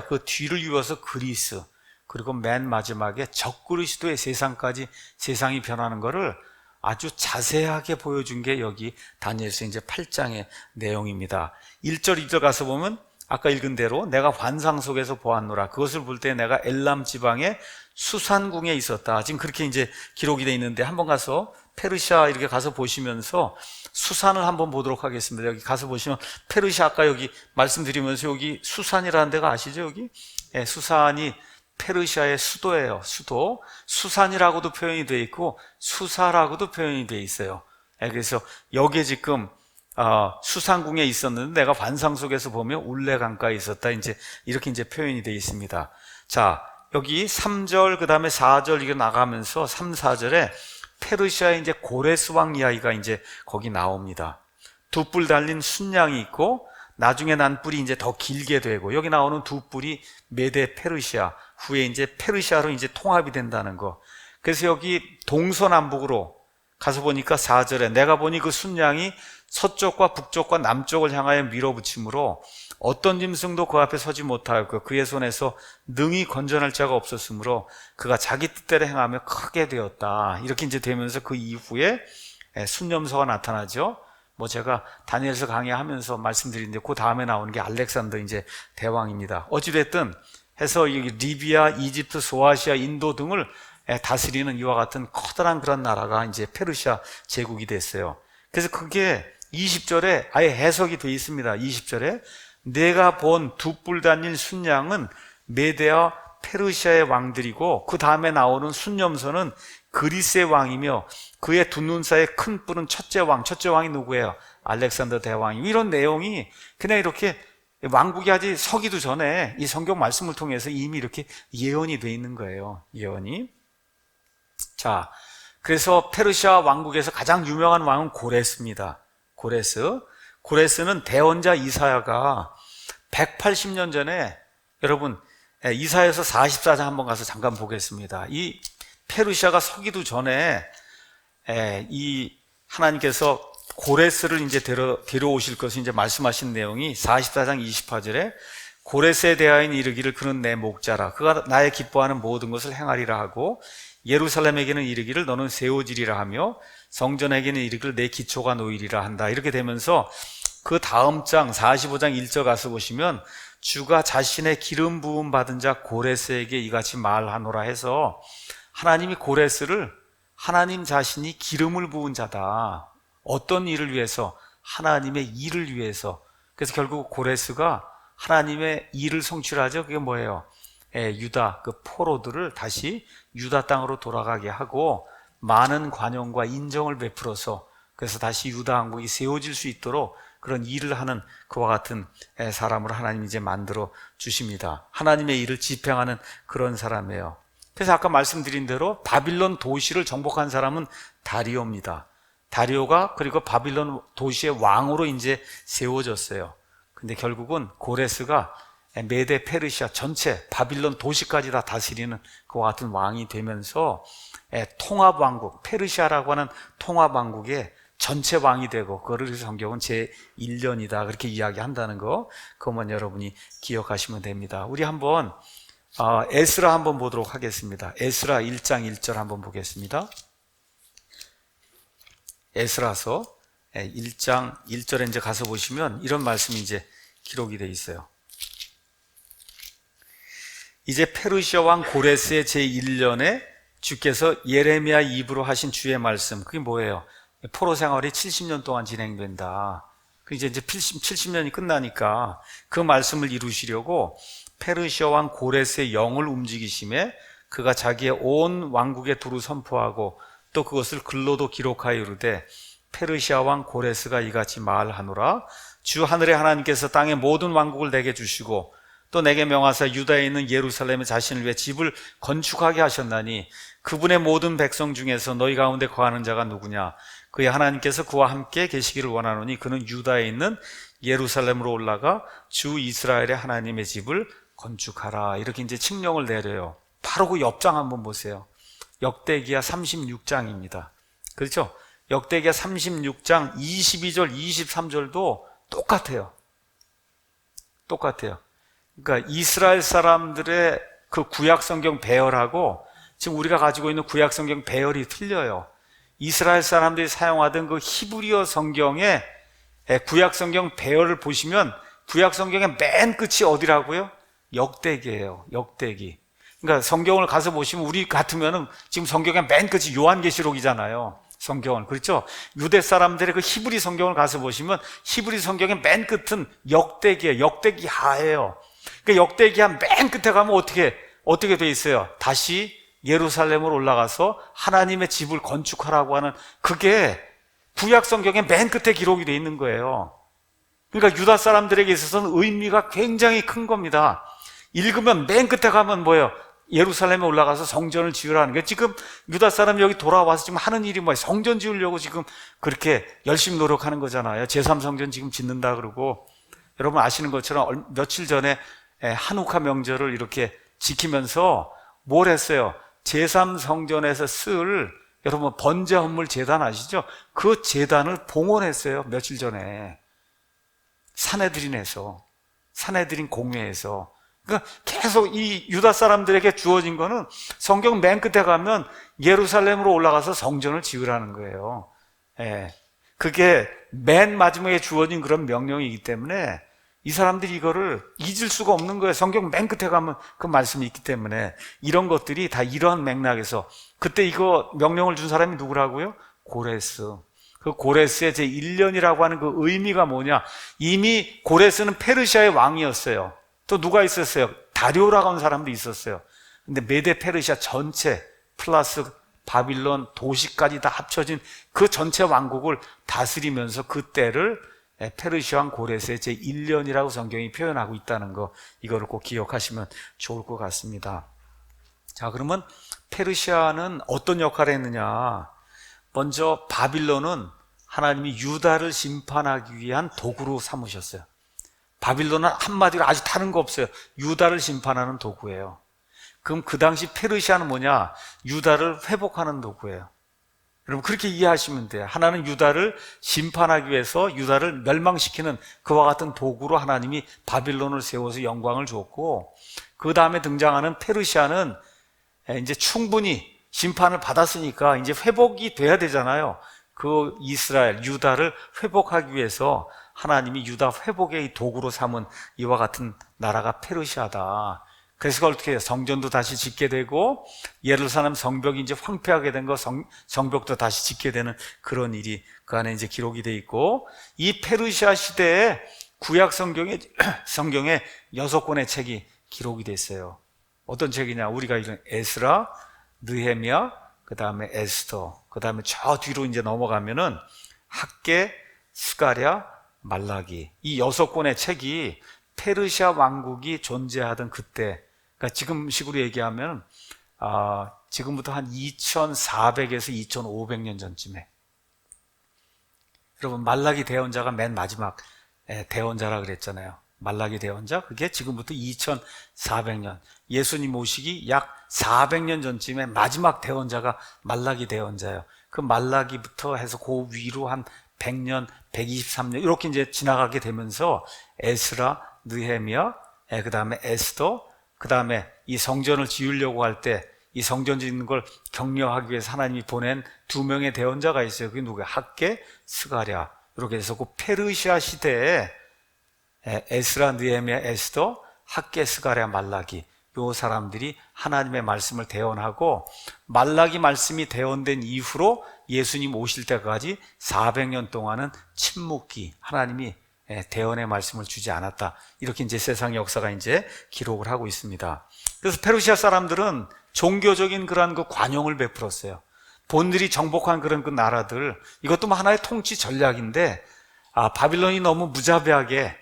그 뒤를 이어서 그리스, 그리고 맨 마지막에 적그리스도의 세상까지 세상이 변하는 것을 아주 자세하게 보여준 게 여기 다니엘서 이제 8장의 내용입니다. 1절, 2절 가서 보면 아까 읽은 대로 내가 환상 속에서 보았노라. 그것을 볼 때 내가 엘람 지방의 수산궁에 있었다. 지금 그렇게 이제 기록이 되어 있는데 한번 가서 페르시아 이렇게 가서 보시면서 수산을 한번 보도록 하겠습니다. 여기 가서 보시면 페르시아 아까 여기 말씀드리면서 여기 수산이라는 데가 아시죠? 여기 수산이 페르시아의 수도예요. 수도. 수산이라고도 표현이 되어 있고 수사라고도 표현이 되어 있어요. 그래서 여기에 지금 수산궁에 있었는데 내가 환상 속에서 보면 울레 강가에 있었다. 이렇게 표현이 되어 있습니다. 자, 여기 3절, 그 다음에 4절 이게 나가면서 3, 4절에 페르시아의 이제 고레스 왕 이야기가 이제 거기 나옵니다. 두 뿔 달린 순양이 있고 나중에 난 뿔이 이제 더 길게 되고, 여기 나오는 두 뿔이 메데 페르시아, 후에 이제 페르시아로 이제 통합이 된다는 거. 그래서 여기 동서남북으로 가서 보니까 4절에 내가 보니 그 순양이 서쪽과 북쪽과 남쪽을 향하여 밀어붙이므로 어떤 짐승도 그 앞에 서지 못하였고 그의 손에서 능히 건져낼 자가 없었으므로 그가 자기 뜻대로 행하며 크게 되었다. 이렇게 이제 되면서 그 이후에 순념서가 나타나죠. 제가 다니엘서 강의하면서 말씀드리는데 그 다음에 나오는 게 알렉산더 이제 대왕입니다. 어찌됐든 해서 여기 리비아, 이집트, 소아시아, 인도 등을 다스리는 이와 같은 커다란 그런 나라가 이제 페르시아 제국이 됐어요. 그래서 그게 20절에 아예 해석이 되어 있습니다. 20절에 내가 본 두 뿔 달린 순양은 메데와 페르시아의 왕들이고 그 다음에 나오는 순념서는 그리스의 왕이며 그의 두 눈 사이에 큰 뿔은 첫째 왕이 누구예요? 알렉산더 대왕이. 이런 내용이 그냥 이렇게 왕국이 아직 서기도 전에 이 성경 말씀을 통해서 이미 이렇게 예언이 되어 있는 거예요. 예언이. 자, 그래서 페르시아 왕국에서 가장 유명한 왕은 고레스입니다. 고레스는 대언자 이사야가 180년 전에, 여러분 이사야서 44장 한번 가서 잠깐 보겠습니다. 이 페르시아가 서기도 전에 이 하나님께서 고레스를 이제 데려오실 것을 이제 말씀하신 내용이 44장 28절에 고레스에 대하여 이르기를 그는 내 목자라 그가 나의 기뻐하는 모든 것을 행하리라 하고 예루살렘에게는 이르기를 너는 세워지리라 하며 성전에게는 이르기를 내 기초가 놓이리라 한다. 이렇게 되면서 그 다음 장 45장 1절 가서 보시면 주가 자신의 기름 부음 받은 자 고레스에게 이같이 말하노라 해서 하나님이 고레스를 하나님 자신이 기름을 부은 자다. 어떤 일을 위해서? 하나님의 일을 위해서. 그래서 결국 고레스가 하나님의 일을 성취하죠. 그게 뭐예요? 유다 그 포로들을 다시 유다 땅으로 돌아가게 하고 많은 관용과 인정을 베풀어서 그래서 다시 유다 왕국이 세워질 수 있도록 그런 일을 하는 그와 같은 사람을 하나님이 이제 만들어 주십니다. 하나님의 일을 집행하는 그런 사람이에요. 그래서 아까 말씀드린 대로 바빌론 도시를 정복한 사람은 다리오입니다. 다리오가 그리고 바빌론 도시의 왕으로 이제 세워졌어요. 근데 결국은 고레스가 메데 페르시아 전체 바빌론 도시까지 다 다스리는 그와 같은 왕이 되면서 통합왕국, 페르시아라고 하는 통합왕국의 전체 왕이 되고, 그거를 성경은 제1년이다 그렇게 이야기한다는 거, 그것만 여러분이 기억하시면 됩니다. 우리 한번 에스라 한번 보도록 하겠습니다. 에스라 1장 1절 한번 보겠습니다. 에스라서 1장 1절에 이제 가서 보시면 이런 말씀이 이제 기록이 되어 있어요. 이제 페르시아 왕 고레스의 제1년에 주께서 예레미야 입으로 하신 주의 말씀, 그게 뭐예요? 포로 생활이 70년 동안 진행된다. 그 이제 70년이 끝나니까 그 말씀을 이루시려고 페르시아 왕 고레스의 영을 움직이심에 그가 자기의 온 왕국에 두루 선포하고 또 그것을 글로도 기록하여 이르되 페르시아 왕 고레스가 이같이 말하노라. 주 하늘의 하나님께서 땅의 모든 왕국을 내게 주시고 또 내게 명하사 유다에 있는 예루살렘에 자신을 위해 집을 건축하게 하셨나니 그분의 모든 백성 중에서 너희 가운데 거하는 자가 누구냐? 그의 하나님께서 그와 함께 계시기를 원하노니 그는 유다에 있는 예루살렘으로 올라가 주 이스라엘의 하나님의 집을 건축하라. 이렇게 이제 칙령을 내려요. 바로 그 옆장 한번 보세요. 역대기야 36장입니다. 그렇죠? 역대기야 36장 22절, 23절도 똑같아요. 똑같아요. 그러니까 이스라엘 사람들의 그 구약 성경 배열하고 지금 우리가 가지고 있는 구약 성경 배열이 틀려요. 이스라엘 사람들이 사용하던 그 히브리어 성경의 구약 성경 배열을 보시면 구약 성경의 맨 끝이 어디라고요? 역대기예요. 역대기. 그러니까 성경을 가서 보시면 우리 같으면은 지금 성경의 맨 끝이 요한계시록이잖아요. 성경은. 그렇죠? 유대 사람들의 그 히브리 성경을 가서 보시면 히브리 성경의 맨 끝은 역대기예요. 역대기하예요. 그러니까 역대기하 맨 끝에 가면 어떻게 돼 있어요? 다시 예루살렘으로 올라가서 하나님의 집을 건축하라고 하는, 그게 구약 성경의 맨 끝에 기록이 돼 있는 거예요. 그러니까 유다 사람들에게 있어서는 의미가 굉장히 큰 겁니다. 읽으면 맨 끝에 가면 뭐예요? 예루살렘에 올라가서 성전을 지으라는 게, 지금 유다 사람이 여기 돌아와서 지금 하는 일이 뭐예요? 성전 지으려고 지금 그렇게 열심히 노력하는 거잖아요. 제3성전 지금 짓는다 그러고. 여러분 아시는 것처럼 며칠 전에 한우카 명절을 이렇게 지키면서 뭘 했어요? 제3성전에서 쓸, 여러분 번제 헌물 제단 아시죠? 그 제단을 봉헌했어요. 며칠 전에 사내들인 공회에서. 그러니까 계속 이 유다 사람들에게 주어진 거는 성경 맨 끝에 가면 예루살렘으로 올라가서 성전을 지으라는 거예요. 그게 맨 마지막에 주어진 그런 명령이기 때문에 이 사람들이 이거를 잊을 수가 없는 거예요. 성경 맨 끝에 가면 그 말씀이 있기 때문에. 이런 것들이 다 이러한 맥락에서, 그때 이거 명령을 준 사람이 누구라고요? 고레스. 그 고레스의 제1년이라고 하는 그 의미가 뭐냐? 이미 고레스는 페르시아의 왕이었어요. 또 누가 있었어요? 다리오라고 하는 사람도 있었어요. 근데 메데 페르시아 전체 플러스 바빌론 도시까지 다 합쳐진 그 전체 왕국을 다스리면서 그 때를 페르시아 왕 고레스의 제1년이라고 성경이 표현하고 있다는 거, 이거를 꼭 기억하시면 좋을 것 같습니다. 자, 그러면 페르시아는 어떤 역할을 했느냐? 먼저 바빌론은 하나님이 유다를 심판하기 위한 도구로 삼으셨어요. 바빌론은 한마디로 아주 다른 거 없어요. 유다를 심판하는 도구예요. 그럼 그 당시 페르시아는 뭐냐? 유다를 회복하는 도구예요. 여러분 그렇게 이해하시면 돼요. 하나는 유다를 심판하기 위해서 유다를 멸망시키는 그와 같은 도구로 하나님이 바빌론을 세워서 영광을 주었고, 그 다음에 등장하는 페르시아는 이제 충분히 심판을 받았으니까 이제 회복이 돼야 되잖아요. 그 이스라엘, 유다를 회복하기 위해서 하나님이 유다 회복의 도구로 삼은 이와 같은 나라가 페르시아다. 그래서 어떻게 해요? 성전도 다시 짓게 되고 예루살렘 성벽이 이제 황폐하게 된 거, 성벽도 다시 짓게 되는 그런 일이 그 안에 이제 기록이 돼 있고, 이 페르시아 시대에 구약 성경에 6권의 책이 기록이 됐어요. 어떤 책이냐? 우리가 읽은 에스라, 느헤미야, 그 다음에 에스더, 그 다음에 저 뒤로 이제 넘어가면은 학개, 스가랴, 말라기, 이 6권의 책이 페르시아 왕국이 존재하던 그때, 그러니까 지금 식으로 얘기하면 지금부터 한 2400에서 2500년 전쯤에, 여러분 말라기 대언자가 맨 마지막 대언자라 그랬잖아요. 말라기 대언자, 그게 지금부터 2400년, 예수님 오시기 약 400년 전쯤에 마지막 대언자가 말라기 대언자예요. 그 말라기부터 해서 그 위로 한 100년, 123년 이렇게 이제 지나가게 되면서 에스라, 느헤미야, 그 다음에 에스더, 그 다음에 이 성전을 지으려고 할 때 이 성전 짓는 걸 격려하기 위해서 하나님이 보낸 2명의 대언자가 있어요. 그게 누구야? 학개, 스가랴. 이렇게 해서 그 페르시아 시대에 에스라, 느헤미야, 에스더, 학개, 스가랴, 말라기 요 사람들이 하나님의 말씀을 대언하고, 말라기 말씀이 대언된 이후로 예수님 오실 때까지 400년 동안은 침묵기, 하나님이 대언의 말씀을 주지 않았다. 이렇게 이제 세상의 역사가 이제 기록을 하고 있습니다. 그래서 페르시아 사람들은 종교적인 그러한 그 관용을 베풀었어요. 본들이 정복한 그런 그 나라들, 이것도 뭐 하나의 통치 전략인데, 바빌론이 너무 무자비하게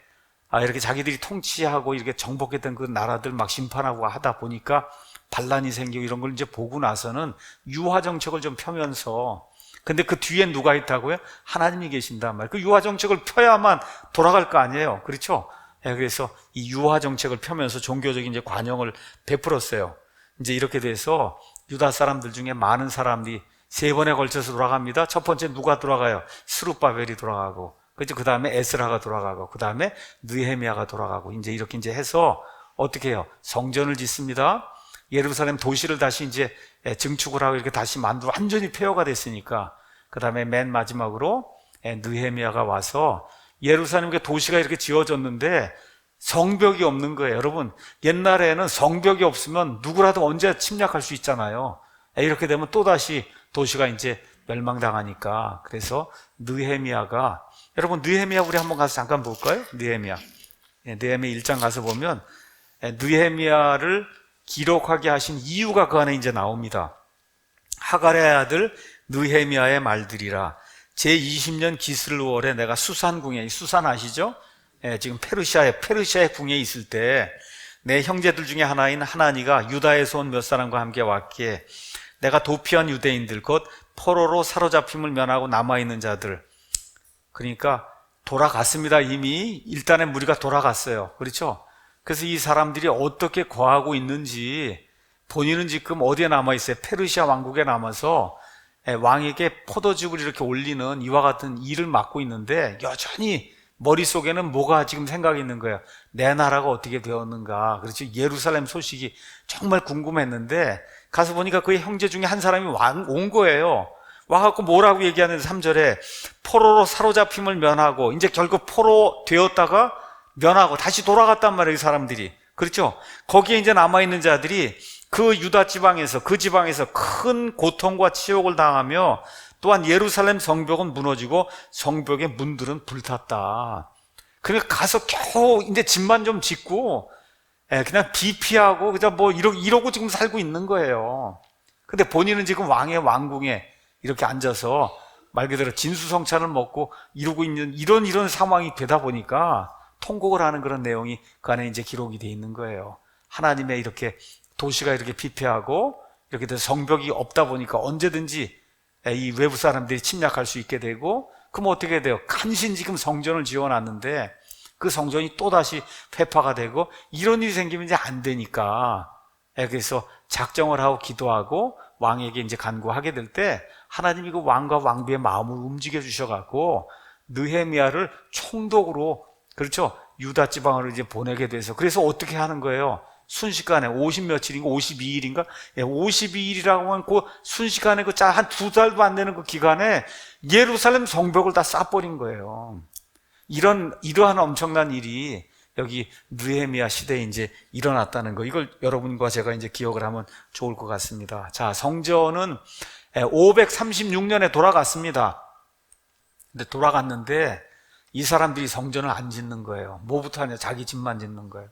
이렇게 자기들이 통치하고 이렇게 정복했던 그 나라들 막 심판하고 하다 보니까 반란이 생기고 이런 걸 이제 보고 나서는 유화 정책을 좀 펴면서, 근데 그 뒤에 누가 있다고요? 하나님이 계신단 말이에요. 그 유화 정책을 펴야만 돌아갈 거 아니에요. 그렇죠? 그래서 이 유화 정책을 펴면서 종교적인 이제 관용을 베풀었어요. 이제 이렇게 돼서 유다 사람들 중에 많은 사람들이 3번에 걸쳐서 돌아갑니다. 첫 번째 누가 돌아가요? 스룹바벨이 돌아가고, 그렇죠? 그 다음에 에스라가 돌아가고, 그 다음에 느헤미야가 돌아가고, 이제 이렇게 이제 해서 어떻게 해요? 성전을 짓습니다. 예루살렘 도시를 다시 이제 증축을 하고 이렇게 다시 만들어 완전히 폐허가 됐으니까, 그 다음에 맨 마지막으로 느헤미야가 와서 예루살렘 도시가 이렇게 지어졌는데 성벽이 없는 거예요. 여러분, 옛날에는 성벽이 없으면 누구라도 언제 침략할 수 있잖아요. 이렇게 되면 또다시 도시가 이제 멸망당하니까. 그래서 느헤미야가, 여러분 느헤미야 우리 한번 가서 잠깐 볼까요? 느헤미야 1장 가서 보면 느헤미야를 기록하게 하신 이유가 그 안에 이제 나옵니다. 하갈의 아들 느헤미야의 말들이라. 제20년 기슬월에 내가 수산궁에, 수산 아시죠? 지금 페르시아의 궁에 있을 때 내 형제들 중에 하나인 하나니가 유다에서 온 몇 사람과 함께 왔기에 내가 도피한 유대인들 곧 포로로 사로잡힘을 면하고 남아있는 자들, 그러니까 돌아갔습니다. 이미 일단의 무리가 돌아갔어요. 그렇죠? 그래서 이 사람들이 어떻게 거하고 있는지, 본인은 지금 어디에 남아있어요? 페르시아 왕국에 남아서 왕에게 포도즙을 이렇게 올리는 이와 같은 일을 맡고 있는데, 여전히 머릿속에는 뭐가 지금 생각이 있는 거예요? 내 나라가 어떻게 되었는가. 그렇죠? 예루살렘 소식이 정말 궁금했는데 가서 보니까 그의 형제 중에 한 사람이 온 거예요. 와갖고 뭐라고 얘기하는 3절에 포로로 사로잡힘을 면하고, 이제 결국 포로 되었다가 면하고 다시 돌아갔단 말이에요, 이 사람들이. 그렇죠? 거기에 이제 남아있는 자들이 그 유다 지방에서, 그 지방에서 큰 고통과 치욕을 당하며, 또한 예루살렘 성벽은 무너지고 성벽의 문들은 불탔다. 그러니까 가서 겨우 이제 집만 좀 짓고 그냥 비피하고 그냥 뭐 이러고 지금 살고 있는 거예요. 근데 본인은 지금 왕의 왕궁에 이렇게 앉아서 말 그대로 진수성찬을 먹고 이러고 있는 이런 상황이 되다 보니까 통곡을 하는 그런 내용이 그 안에 이제 기록이 돼 있는 거예요. 하나님의 이렇게 도시가 이렇게 피폐하고 이렇게 돼서 성벽이 없다 보니까 언제든지 이 외부 사람들이 침략할 수 있게 되고, 그럼 어떻게 돼요? 간신히 지금 성전을 지어놨는데 그 성전이 또다시 폐파가 되고 이런 일이 생기면 이제 안 되니까, 그래서 작정을 하고 기도하고 왕에게 이제 간구하게 될 때 하나님이 그 왕과 왕비의 마음을 움직여 주셔갖고 느헤미야를 총독으로, 그렇죠? 유다 지방으로 이제 보내게 돼서, 그래서 어떻게 하는 거예요? 순식간에 50며칠인가 52일인가 52일이라고 하면 그 순식간에 그 한 2달도 안 되는 그 기간에 예루살렘 성벽을 다 쌓아버린 거예요. 이러한 엄청난 일이 여기 느헤미야 시대에 이제 일어났다는 거, 이걸 여러분과 제가 이제 기억을 하면 좋을 것 같습니다. 자, 성전은 536년에 돌아갔습니다. 근데 돌아갔는데 이 사람들이 성전을 안 짓는 거예요. 뭐부터 하냐? 자기 집만 짓는 거예요.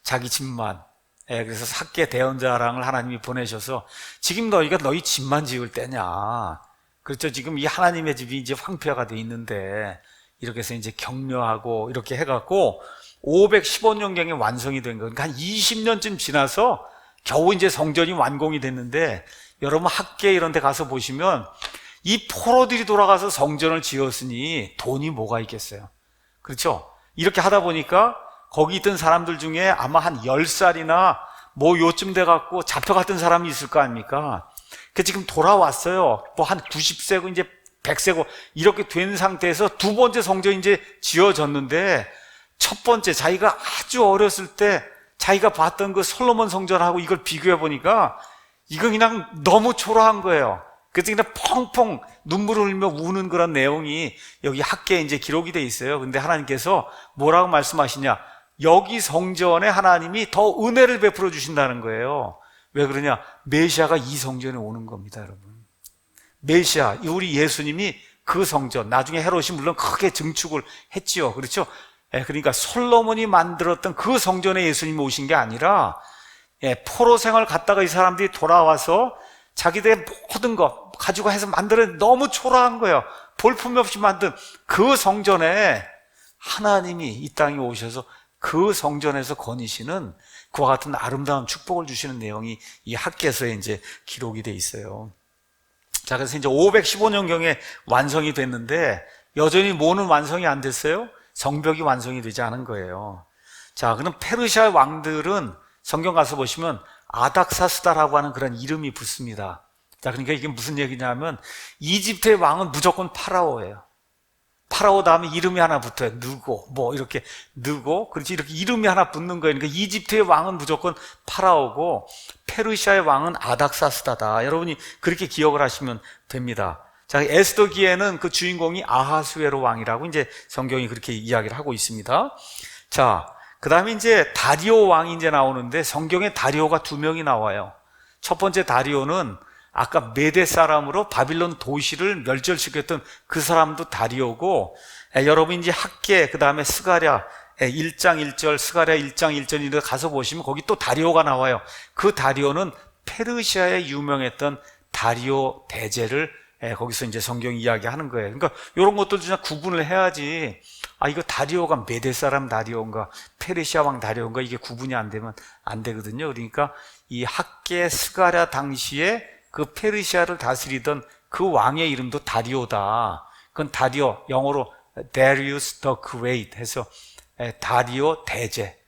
자기 집만. 그래서 학개 대언자랑을 하나님이 보내셔서 지금 너희가 너희 집만 지을 때냐. 그렇죠? 지금 이 하나님의 집이 이제 황폐화가 돼 있는데, 이렇게 해서 이제 격려하고 이렇게 해갖고 515년경에 완성이 된 거예요. 그러니까 한 20년쯤 지나서 겨우 이제 성전이 완공이 됐는데, 여러분 학계 이런 데 가서 보시면 이 포로들이 돌아가서 성전을 지었으니 돈이 뭐가 있겠어요. 그렇죠? 이렇게 하다 보니까 거기 있던 사람들 중에 아마 한 10살이나 뭐 요쯤 돼갖고 잡혀갔던 사람이 있을 거 아닙니까? 그 지금 돌아왔어요. 뭐 한 90세고 이제 100세고 이렇게 된 상태에서 두 번째 성전이 이제 지어졌는데, 첫 번째 자기가 아주 어렸을 때 자기가 봤던 그 솔로몬 성전하고 이걸 비교해 보니까 이건 그냥 너무 초라한 거예요. 그래서 그냥 펑펑 눈물을 흘리며 우는 그런 내용이 여기 학계에 이제 기록이 돼 있어요. 근데 하나님께서 뭐라고 말씀하시냐? 여기 성전에 하나님이 더 은혜를 베풀어 주신다는 거예요. 왜 그러냐? 메시아가 이 성전에 오는 겁니다, 여러분. 메시아, 우리 예수님이 그 성전, 나중에 헤롯이 물론 크게 증축을 했지요. 그렇죠? 그러니까 솔로몬이 만들었던 그 성전에 예수님이 오신 게 아니라, 포로 생활 갔다가 이 사람들이 돌아와서 자기들의 모든 거 가지고 해서 만들어 너무 초라한 거예요. 볼품 없이 만든 그 성전에 하나님이 이 땅에 오셔서 그 성전에서 거니시는 그와 같은 아름다운 축복을 주시는 내용이 이 학개서에 이제 기록이 돼 있어요. 자, 그래서 이제 515년경에 완성이 됐는데 여전히 뭐는 완성이 안 됐어요? 성벽이 완성이 되지 않은 거예요. 자, 그럼 페르시아 왕들은 성경 가서 보시면 아닥사스다라고 하는 그런 이름이 붙습니다. 자, 그러니까 이게 무슨 얘기냐면 이집트의 왕은 무조건 파라오예요. 파라오 다음에 이름이 하나 붙어요. 느고, 뭐 이렇게 느고, 그렇지, 이렇게 이름이 하나 붙는 거예요. 그러니까 이집트의 왕은 무조건 파라오고 페르시아의 왕은 아닥사스다다. 여러분이 그렇게 기억을 하시면 됩니다. 자, 에스더기에는 그 주인공이 아하수에로 왕이라고 이제 성경이 그렇게 이야기를 하고 있습니다. 자, 그 다음에 이제 다리오 왕이 이제 나오는데 성경에 다리오가 두 명이 나와요. 첫 번째 다리오는 아까 메대 사람으로 바빌론 도시를 멸절시켰던 그 사람도 다리오고, 여러분 이제 학계, 그 다음에 스가랴 1장 1절, 스가랴 1장 1절인데 가서 보시면 거기 또 다리오가 나와요. 그 다리오는 페르시아에 유명했던 다리오 대제를 거기서 이제 성경이 이야기하는 거예요. 그러니까 이런 것들 좀 구분을 해야지. 아, 이거 다리오가 메대 사람 다리오인가, 페르시아 왕 다리오인가, 이게 구분이 안 되면 안 되거든요. 그러니까 이 학계 스가랴 당시에 그 페르시아를 다스리던 그 왕의 이름도 다리오다. 그건 다리오, 영어로 Darius the Great 해서 다리오 대제.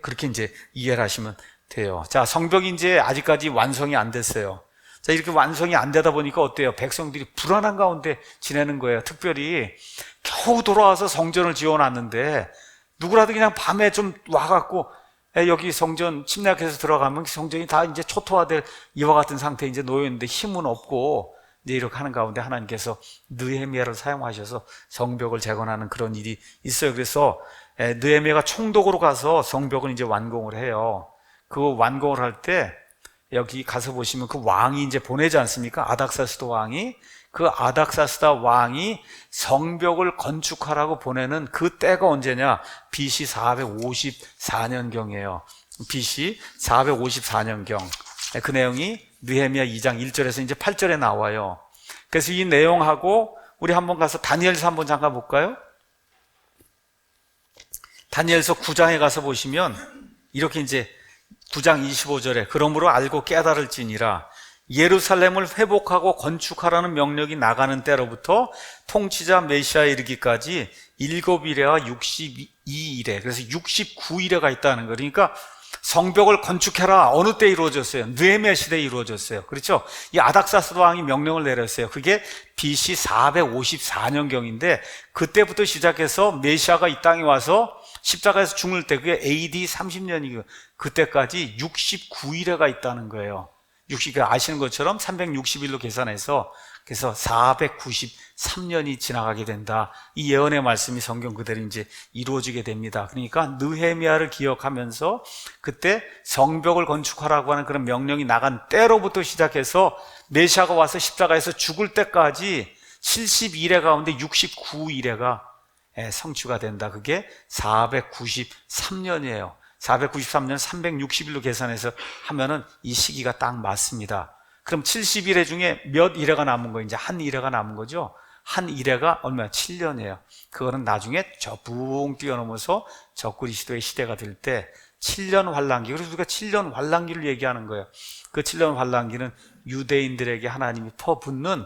그렇게 이제 이해를 하시면 돼요. 자, 성벽이 이제 아직까지 완성이 안 됐어요. 자, 이렇게 완성이 안 되다 보니까 어때요? 백성들이 불안한 가운데 지내는 거예요. 특별히 겨우 돌아와서 성전을 지어놨는데 누구라도 그냥 밤에 좀 와갖고 여기 성전 침략해서 들어가면 성전이 다 이제 초토화될 이와 같은 상태에 이제 놓여있는데 힘은 없고 이제 이렇게 하는 가운데 하나님께서 느헤미야를 사용하셔서 성벽을 재건하는 그런 일이 있어요. 그래서 느헤미야가 총독으로 가서 성벽을 이제 완공을 해요. 그 완공을 할 때 여기 가서 보시면 그 왕이 이제 보내지 않습니까? 아닥사스다 왕이. 그 아닥사스다 왕이 성벽을 건축하라고 보내는 그 때가 언제냐? BC 454년경이에요. BC 454년경. 그 내용이 느헤미야 2장 1절에서 이제 8절에 나와요. 그래서 이 내용하고 우리 한번 가서 다니엘서 한번 잠깐 볼까요? 다니엘서 9장에 가서 보시면 이렇게 이제 9장 25절에 그러므로 알고 깨달을지니라 예루살렘을 회복하고 건축하라는 명령이 나가는 때로부터 통치자 메시아에 이르기까지 7일에와 62일에, 그래서 69일에가 있다는 거예요. 그러니까 성벽을 건축해라. 어느 때 이루어졌어요? 느헤미야 시대에 이루어졌어요. 그렇죠? 이 아닥사스다 왕이 명령을 내렸어요. 그게 BC 454년경인데 그때부터 시작해서 메시아가 이 땅에 와서 십자가에서 죽을 때 그게 AD 30년이고 그때까지 69일에가 있다는 거예요. 60일 아시는 것처럼 360일로 계산해서 그래서 493년이 지나가게 된다. 이 예언의 말씀이 성경 그대로 이제 이루어지게 됩니다. 그러니까 느헤미야를 기억하면서 그때 성벽을 건축하라고 하는 그런 명령이 나간 때로부터 시작해서 메시아가 와서 십자가에서 죽을 때까지 72일의 가운데 69일에가 성취가 된다. 그게 493년이에요. 493년 360일로 계산해서 하면은 이 시기가 딱 맞습니다. 그럼 70일에 중에 몇 일회가 남은 거예요? 이제 한 일회가 남은 거죠. 한 일회가 얼마야? 7년이에요. 그거는 나중에 저 붕 뛰어넘어서 적그리스도의 시대가 될 때 7년 환란기. 그래서 우리가 7년 환란기를 얘기하는 거예요. 그 7년 환란기는 유대인들에게 하나님이 퍼붓는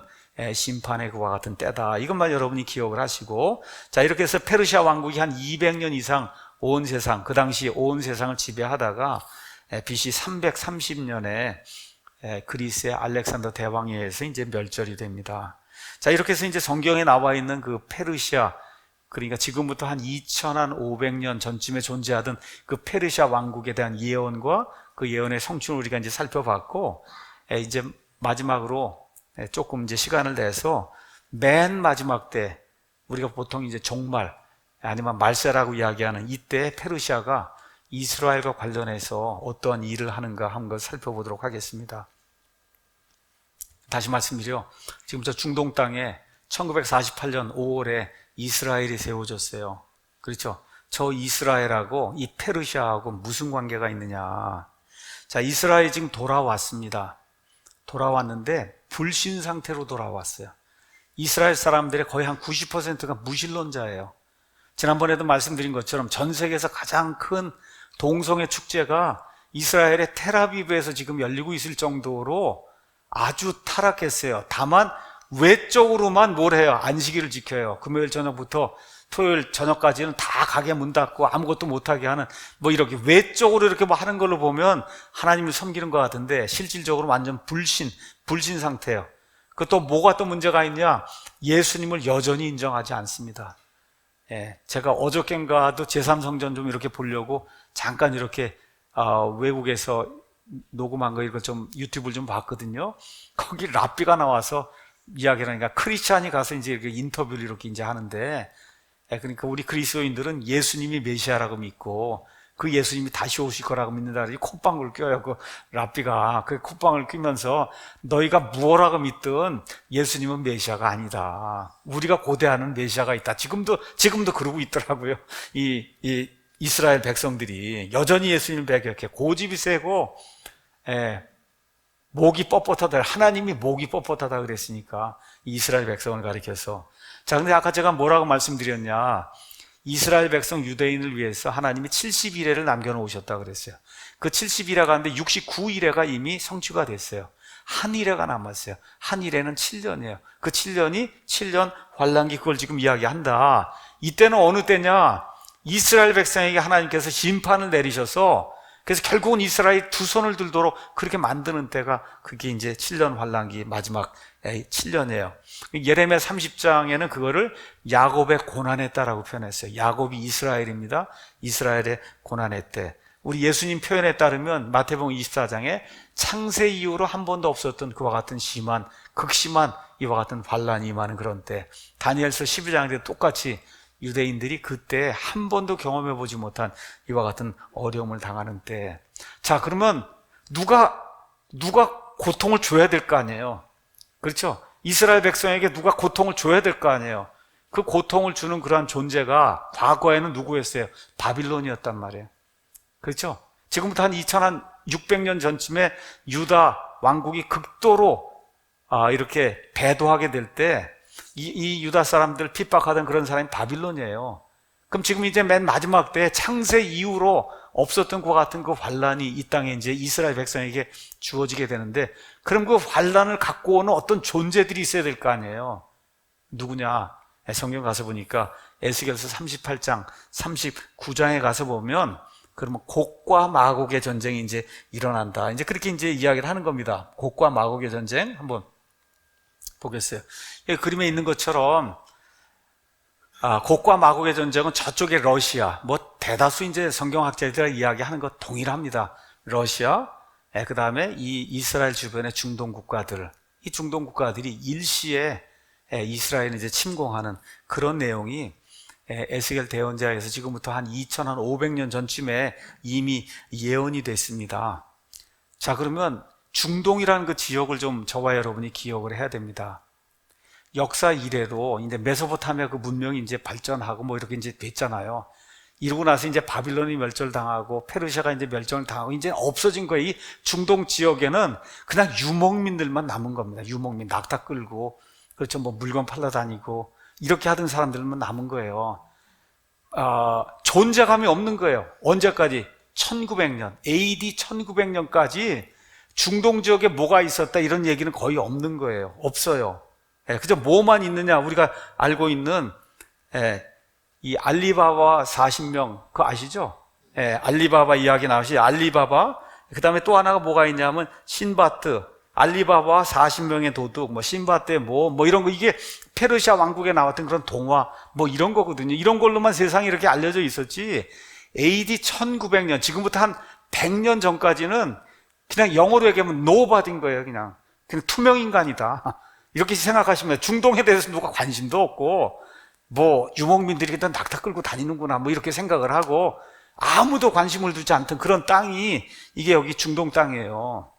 심판의 그와 같은 때다. 이것만 여러분이 기억을 하시고, 자, 이렇게 해서 페르시아 왕국이 한 200년 이상 온 세상, 그 당시 온 세상을 지배하다가 BC 330년에 그리스의 알렉산더 대왕에 의해서 이제 멸절이 됩니다. 자, 이렇게 해서 이제 성경에 나와 있는 그 페르시아, 그러니까 지금부터 한 2500년 전쯤에 존재하던 그 페르시아 왕국에 대한 예언과 그 예언의 성취를 우리가 이제 살펴봤고, 이제 마지막으로 조금 이제 시간을 내서 맨 마지막 때, 우리가 보통 이제 종말 아니면 말세라고 이야기하는 이때 페르시아가 이스라엘과 관련해서 어떠한 일을 하는가 하는 걸 살펴보도록 하겠습니다. 다시 말씀드려, 지금 저 중동 땅에 1948년 5월에 이스라엘이 세워졌어요. 그렇죠? 저 이스라엘하고 이 페르시아하고 무슨 관계가 있느냐. 자, 이스라엘이 지금 돌아왔습니다. 돌아왔는데 불신 상태로 돌아왔어요. 이스라엘 사람들의 거의 한 90%가 무신론자예요. 지난번에도 말씀드린 것처럼 전 세계에서 가장 큰 동성애 축제가 이스라엘의 텔아비브에서 지금 열리고 있을 정도로 아주 타락했어요. 다만 외적으로만 뭘 해요? 안식일을 지켜요. 금요일 저녁부터 토요일 저녁까지는 다 가게 문 닫고 아무것도 못하게 하는, 뭐 이렇게 외적으로 이렇게 뭐 하는 걸로 보면 하나님을 섬기는 것 같은데 실질적으로 완전 불신 상태예요. 그 또 뭐가 또 문제가 있냐? 예수님을 여전히 인정하지 않습니다. 제가 어저께인가도 제3성전 좀 이렇게 보려고 잠깐 이렇게 외국에서 녹음한 거 이거 좀 유튜브를 좀 봤거든요. 거기 랍비가 나와서 이야기를 하니까 크리스찬이 가서 이제 이렇게 인터뷰를 이렇게 이제 하는데, 그러니까 우리 그리스도인들은 예수님이 메시아라고 믿고 그 예수님이 다시 오실 거라고 믿는다. 이 콧방울 껴요. 그 랍비가 그 콧방울 끼면서 너희가 무엇라고 믿든 예수님은 메시아가 아니다. 우리가 고대하는 메시아가 있다. 지금도 그러고 있더라고요. 이 이스라엘 백성들이 여전히 예수님을 배격해. 고집이 세고, 목이 뻣뻣하다. 하나님이 목이 뻣뻣하다 그랬으니까 이스라엘 백성을 가리켜서. 자, 근데 아까 제가 뭐라고 말씀드렸냐? 이스라엘 백성 유대인을 위해서 하나님이 70일회를 남겨놓으셨다 그랬어요. 그 70일회가 하는데 69일회가 이미 성취가 됐어요. 한 일회가 남았어요. 한 일회는 7년이에요. 그 7년이 7년 환란기, 그걸 지금 이야기한다. 이때는 어느 때냐? 이스라엘 백성에게 하나님께서 심판을 내리셔서, 그래서 결국은 이스라엘이 두 손을 들도록 그렇게 만드는 때가, 그게 이제 7년 환란기 마지막 7년이에요. 예레미야 30장에는 그거를 야곱의 고난의 때라고 표현했어요. 야곱이 이스라엘입니다. 이스라엘의 고난의 때. 우리 예수님 표현에 따르면 마태복음 24장에 창세 이후로 한 번도 없었던 그와 같은 극심한 이와 같은 환란이 임하는 그런 때, 다니엘서 12장에 똑같이 유대인들이 그때 한 번도 경험해보지 못한 이와 같은 어려움을 당하는 때. 자, 그러면 누가 고통을 줘야 될 거 아니에요. 그렇죠? 이스라엘 백성에게 누가 고통을 줘야 될 거 아니에요. 그 고통을 주는 그러한 존재가 과거에는 누구였어요? 바빌론이었단 말이에요. 그렇죠? 지금부터 한 2600년 전쯤에 유다 왕국이 극도로 이렇게 배도하게 될 때, 이 유다 사람들 핍박하던 그런 사람이 바빌론이에요. 그럼 지금 이제 맨 마지막 때 창세 이후로 없었던 것과 같은 그 환란이 이 땅에 이제 이스라엘 백성에게 주어지게 되는데, 그럼 그 환란을 갖고 오는 어떤 존재들이 있어야 될 거 아니에요. 누구냐? 성경 가서 보니까 에스겔서 38장, 39장에 가서 보면, 그러면 곡과 마곡의 전쟁이 이제 일어난다. 이제 그렇게 이제 이야기를 하는 겁니다. 곡과 마곡의 전쟁 한번 보겠어요. 그림에 있는 것처럼 곡과 마곡의 전쟁은 저쪽에 러시아, 뭐 대다수 이제 성경학자들이 이야기하는 것 동일합니다. 러시아, 그 다음에 이 이스라엘 주변의 중동 국가들, 이 중동 국가들이 일시에 이스라엘을 이제 침공하는 그런 내용이 에스겔 대언자에서 지금부터 한 2500년 전쯤에 이미 예언이 됐습니다. 자, 그러면 중동이라는 그 지역을 좀 저와 여러분이 기억을 해야 됩니다. 역사 이래로 이제 메소포타미아 그 문명이 이제 발전하고 뭐 이렇게 이제 됐잖아요. 이러고 나서 이제 바빌론이 멸절당하고 페르시아가 이제 멸절을 당하고 이제 없어진 거예요. 이 중동 지역에는 그냥 유목민들만 남은 겁니다. 유목민, 낙타 끌고, 그렇죠, 뭐 물건 팔러 다니고 이렇게 하던 사람들만 남은 거예요. 존재감이 없는 거예요. 언제까지? 1900년, AD 1900년까지 중동 지역에 뭐가 있었다 이런 얘기는 거의 없는 거예요. 없어요. 그저 뭐만 있느냐? 우리가 알고 있는 이 알리바바 40명, 그거 아시죠? 알리바바 이야기 나오시. 알리바바. 그 다음에 또 하나가 뭐가 있냐면 신바트, 알리바바 40명의 도둑, 뭐 신바떼 뭐 이런 거, 이게 페르시아 왕국에 나왔던 그런 동화 뭐 이런 거거든요. 이런 걸로만 세상에 이렇게 알려져 있었지, AD 1900년, 지금부터 한 100년 전까지는 그냥 영어로 얘기하면 nobody인 거예요. 그냥 투명 인간이다, 이렇게 생각하시면, 중동에 대해서 누가 관심도 없고, 뭐 유목민들이 일단 낙타 끌고 다니는구나 뭐 이렇게 생각을 하고, 아무도 관심을 두지 않던 그런 땅이 이게 여기 중동 땅이에요.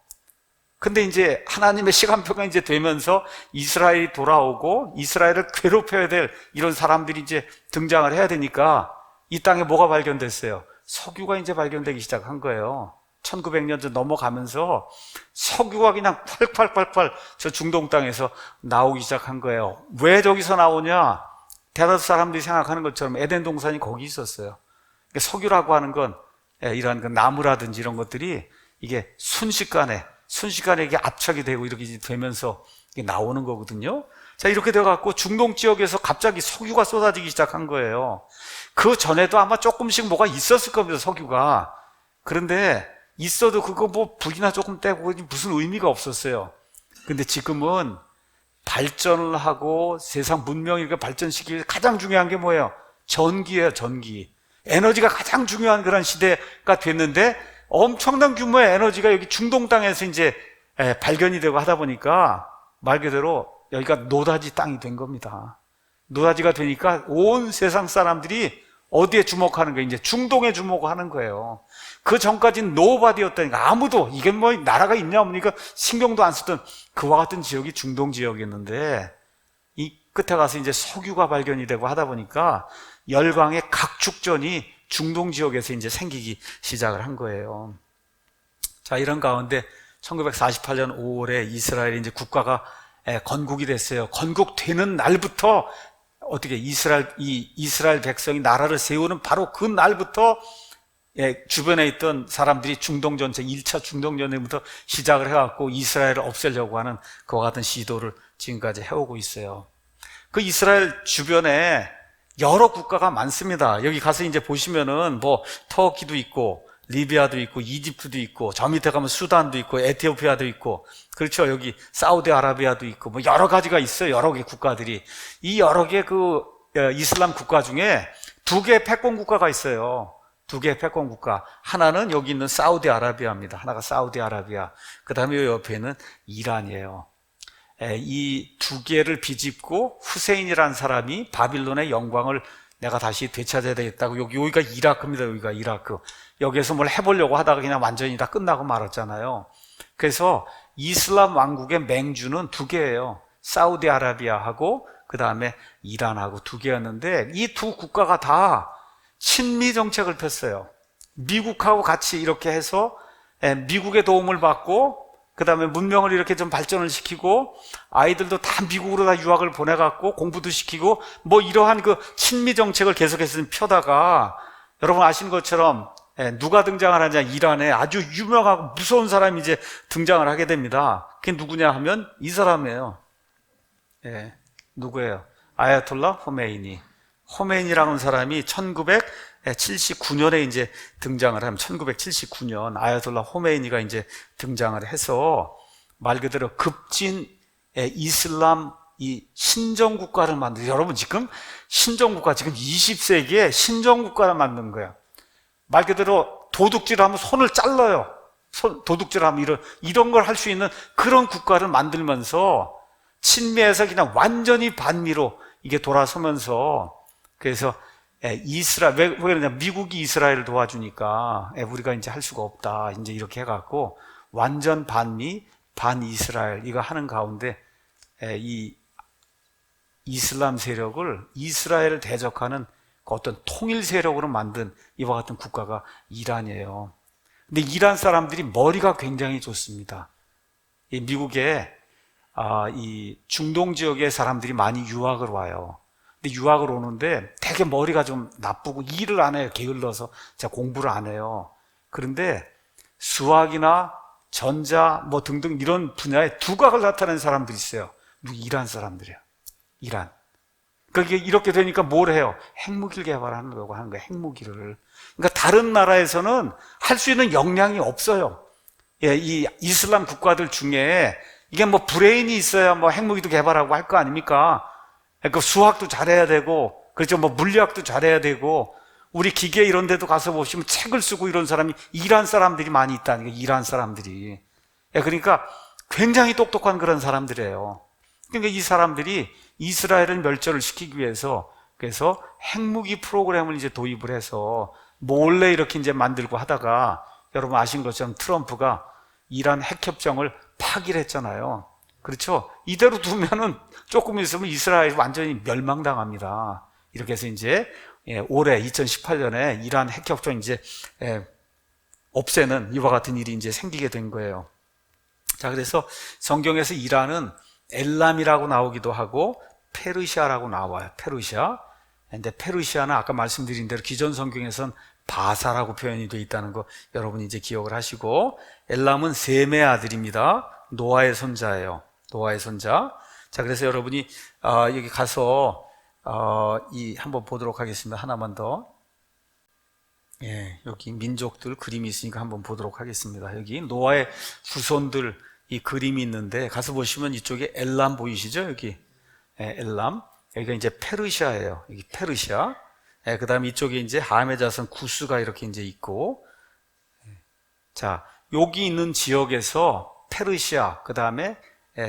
근데 이제 하나님의 시간표가 이제 되면서 이스라엘이 돌아오고 이스라엘을 괴롭혀야 될 이런 사람들이 이제 등장을 해야 되니까, 이 땅에 뭐가 발견됐어요? 석유가 이제 발견되기 시작한 거예요. 1900년 전 넘어가면서 석유가 그냥 콸콸콸콸 저 중동 땅에서 나오기 시작한 거예요. 왜 저기서 나오냐? 대다수 사람들이 생각하는 것처럼 에덴 동산이 거기 있었어요. 석유라고 하는 건 이러한 그 나무라든지 이런 것들이 이게 순식간에 이게 압착이 되고 이렇게 되면서 이게 나오는 거거든요. 자, 이렇게 돼갖고 중동 지역에서 갑자기 석유가 쏟아지기 시작한 거예요. 그 전에도 아마 조금씩 뭐가 있었을 겁니다, 석유가. 그런데 있어도 그거 뭐 불이나 조금 떼고 무슨 의미가 없었어요. 근데 지금은 발전을 하고 세상 문명이 이렇게 발전시키기 위해서 가장 중요한 게 뭐예요? 전기예요, 전기. 에너지가 가장 중요한 그런 시대가 됐는데, 엄청난 규모의 에너지가 여기 중동 땅에서 이제 발견이 되고 하다 보니까 말 그대로 여기가 노다지 땅이 된 겁니다. 노다지가 되니까 온 세상 사람들이 어디에 주목하는 거예요? 이제 중동에 주목하는 거예요. 그 전까지는 노바디였다니까, 아무도 이게 뭐 나라가 있냐 없으니까 신경도 안 쓰던 그와 같은 지역이 중동 지역이었는데, 이 끝에 가서 이제 석유가 발견이 되고 하다 보니까 열강의 각축전이 중동 지역에서 이제 생기기 시작을 한 거예요. 자, 이런 가운데 1948년 5월에 이스라엘이 이제 국가가 건국이 됐어요. 건국되는 날부터 어떻게 이스라엘 백성이 나라를 세우는 바로 그 날부터 주변에 있던 사람들이 중동 전쟁, 1차 중동 전쟁부터 시작을 해갖고 이스라엘을 없애려고 하는 그와 같은 시도를 지금까지 해오고 있어요. 그 이스라엘 주변에 여러 국가가 많습니다. 여기 가서 이제 보시면은 뭐 터키도 있고, 리비아도 있고, 이집트도 있고, 저 밑에 가면 수단도 있고, 에티오피아도 있고, 그렇죠. 여기 사우디아라비아도 있고, 뭐 여러 가지가 있어요. 여러 개 국가들이. 이 여러 개 그 이슬람 국가 중에 두 개의 패권 국가가 있어요. 두 개의 패권 국가. 하나는 여기 있는 사우디아라비아입니다. 하나가 사우디아라비아. 그 다음에 이 옆에는 이란이에요. 이 두 개를 비집고 후세인이라는 사람이 바빌론의 영광을 내가 다시 되찾아야 되겠다고, 여기가 이라크입니다. 여기가 이라크. 여기에서 뭘 해보려고 하다가 그냥 완전히 다 끝나고 말았잖아요. 그래서 이슬람 왕국의 맹주는 두 개예요. 사우디아라비아하고 그 다음에 이란하고 두 개였는데, 이 두 국가가 다 친미 정책을 폈어요. 미국하고 같이 이렇게 해서 미국의 도움을 받고, 그 다음에 문명을 이렇게 좀 발전을 시키고, 아이들도 다 미국으로 다 유학을 보내갖고 공부도 시키고, 뭐 이러한 그 친미 정책을 계속해서 펴다가, 여러분 아시는 것처럼 누가 등장을 하냐? 이란에 아주 유명하고 무서운 사람이 이제 등장을 하게 됩니다. 그게 누구냐 하면 이 사람이에요. 누구예요? 아야톨라 호메이니. 호메이니라는 사람이 1979년에 이제 등장을 하면, 1979년 아야톨라 호메이니가 이제 등장을 해서 말 그대로 급진 이슬람 이 신정국가를 만들어요. 여러분 지금 신정국가, 지금 20세기에 신정국가를 만든 거예요. 말 그대로 도둑질하면 손을 잘라요. 도둑질하면 이런 걸 할 수 있는 그런 국가를 만들면서 친미에서 그냥 완전히 반미로 이게 돌아서면서, 그래서 왜 그러냐? 미국이 이스라엘을 도와주니까 우리가 이제 할 수가 없다. 이제 이렇게 해갖고 완전 반미, 반 이스라엘 이거 하는 가운데 이 이슬람 세력을 이스라엘을 대적하는 그 어떤 통일 세력으로 만든 이와 같은 국가가 이란이에요. 근데 이란 사람들이 머리가 굉장히 좋습니다. 이 미국에 이 중동 지역의 사람들이 많이 유학을 와요. 근데 유학을 오는데 되게 머리가 좀 나쁘고 일을 안 해요. 게을러서 제가 공부를 안 해요. 그런데 수학이나 전자 뭐 등등 이런 분야에 두각을 나타내는 사람들이 있어요. 이란 사람들이에요. 이란. 그러니까 이렇게 되니까 뭘 해요? 핵무기를 개발하려고 하는 거예요. 핵무기를. 그러니까 다른 나라에서는 할 수 있는 역량이 없어요. 이 이슬람 국가들 중에 이게 뭐 브레인이 있어야 뭐 핵무기도 개발하고 할 거 아닙니까? 그 수학도 잘해야 되고, 그렇죠. 뭐 물리학도 잘해야 되고, 우리 기계 이런 데도 가서 보시면 책을 쓰고 이런 사람이 이란 사람들이 많이 있다는 거예요. 이란 사람들이. 그러니까 굉장히 똑똑한 그런 사람들이에요. 그러니까 이 사람들이 이스라엘을 멸절을 시키기 위해서 그래서 핵무기 프로그램을 이제 도입을 해서 몰래 이렇게 이제 만들고 하다가 여러분 아신 것처럼 트럼프가 이란 핵협정을 파기를 했잖아요. 그렇죠? 이대로 두면은 조금 있으면 이스라엘이 완전히 멸망당합니다. 이렇게 해서 이제 올해 2018년에 이란 핵협정 이제 없애는 이와 같은 일이 이제 생기게 된 거예요. 자, 그래서 성경에서 이란은 엘람이라고 나오기도 하고 페르시아라고 나와요. 페르시아. 근데 페르시아는 아까 말씀드린 대로 기존 성경에선 바사라고 표현이 되어 있다는 거 여러분이 이제 기억을 하시고, 엘람은 셈의 아들입니다. 노아의 손자예요. 노아의 손자. 자, 그래서 여러분이 여기 가서 한번 보도록 하겠습니다. 하나만 더. 여기 민족들 그림이 있으니까 한번 보도록 하겠습니다. 여기 노아의 후손들 이 그림이 있는데 가서 보시면 이쪽에 엘람 보이시죠? 여기 엘람. 여기가 이제 페르시아예요. 여기 페르시아. 그 다음에 이쪽에 이제 함의 자손 구스가 이렇게 이제 있고, 자, 여기 있는 지역에서 페르시아, 그 다음에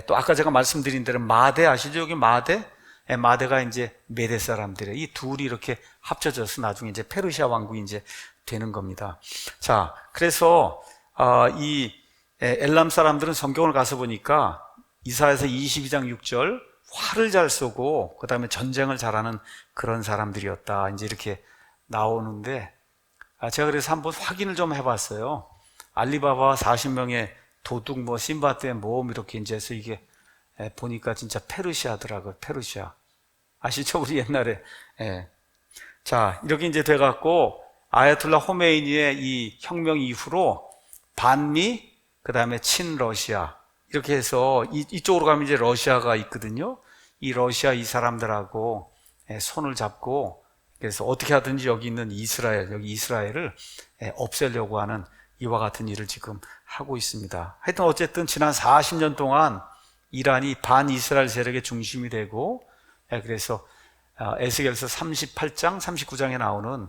또 아까 제가 말씀드린 대로 마대 아시죠? 여기 마대? 마대가 이제 메대 사람들이에요. 이 둘이 이렇게 합쳐져서 나중에 이제 페르시아 왕국이 이제 되는 겁니다. 자, 그래서 이 엘람 사람들은 성경을 가서 보니까 이사야서 22장 6절 활을 잘 쏘고 그 다음에 전쟁을 잘하는 그런 사람들이었다. 이제 이렇게 나오는데, 제가 그래서 한번 확인을 좀 해봤어요. 알리바바와 40명의 도둑, 뭐 신바트의 모험 이렇게 이제 해서 이게 보니까 진짜 페르시아더라고요. 페르시아. 아시죠? 우리 옛날에. 자, 이렇게 이제 돼갖고 아야톨라 호메이니의 이 혁명 이후로 반미, 그 다음에 친러시아 이렇게 해서 이쪽으로 가면 이제 러시아가 있거든요. 이 러시아 이 사람들하고 손을 잡고 그래서 어떻게 하든지 여기 있는 이스라엘, 여기 이스라엘을 없애려고 하는 이와 같은 일을 지금 하고 있습니다. 하여튼 어쨌든 지난 40년 동안 이란이 반이스라엘 세력의 중심이 되고, 그래서 에스겔서 38장, 39장에 나오는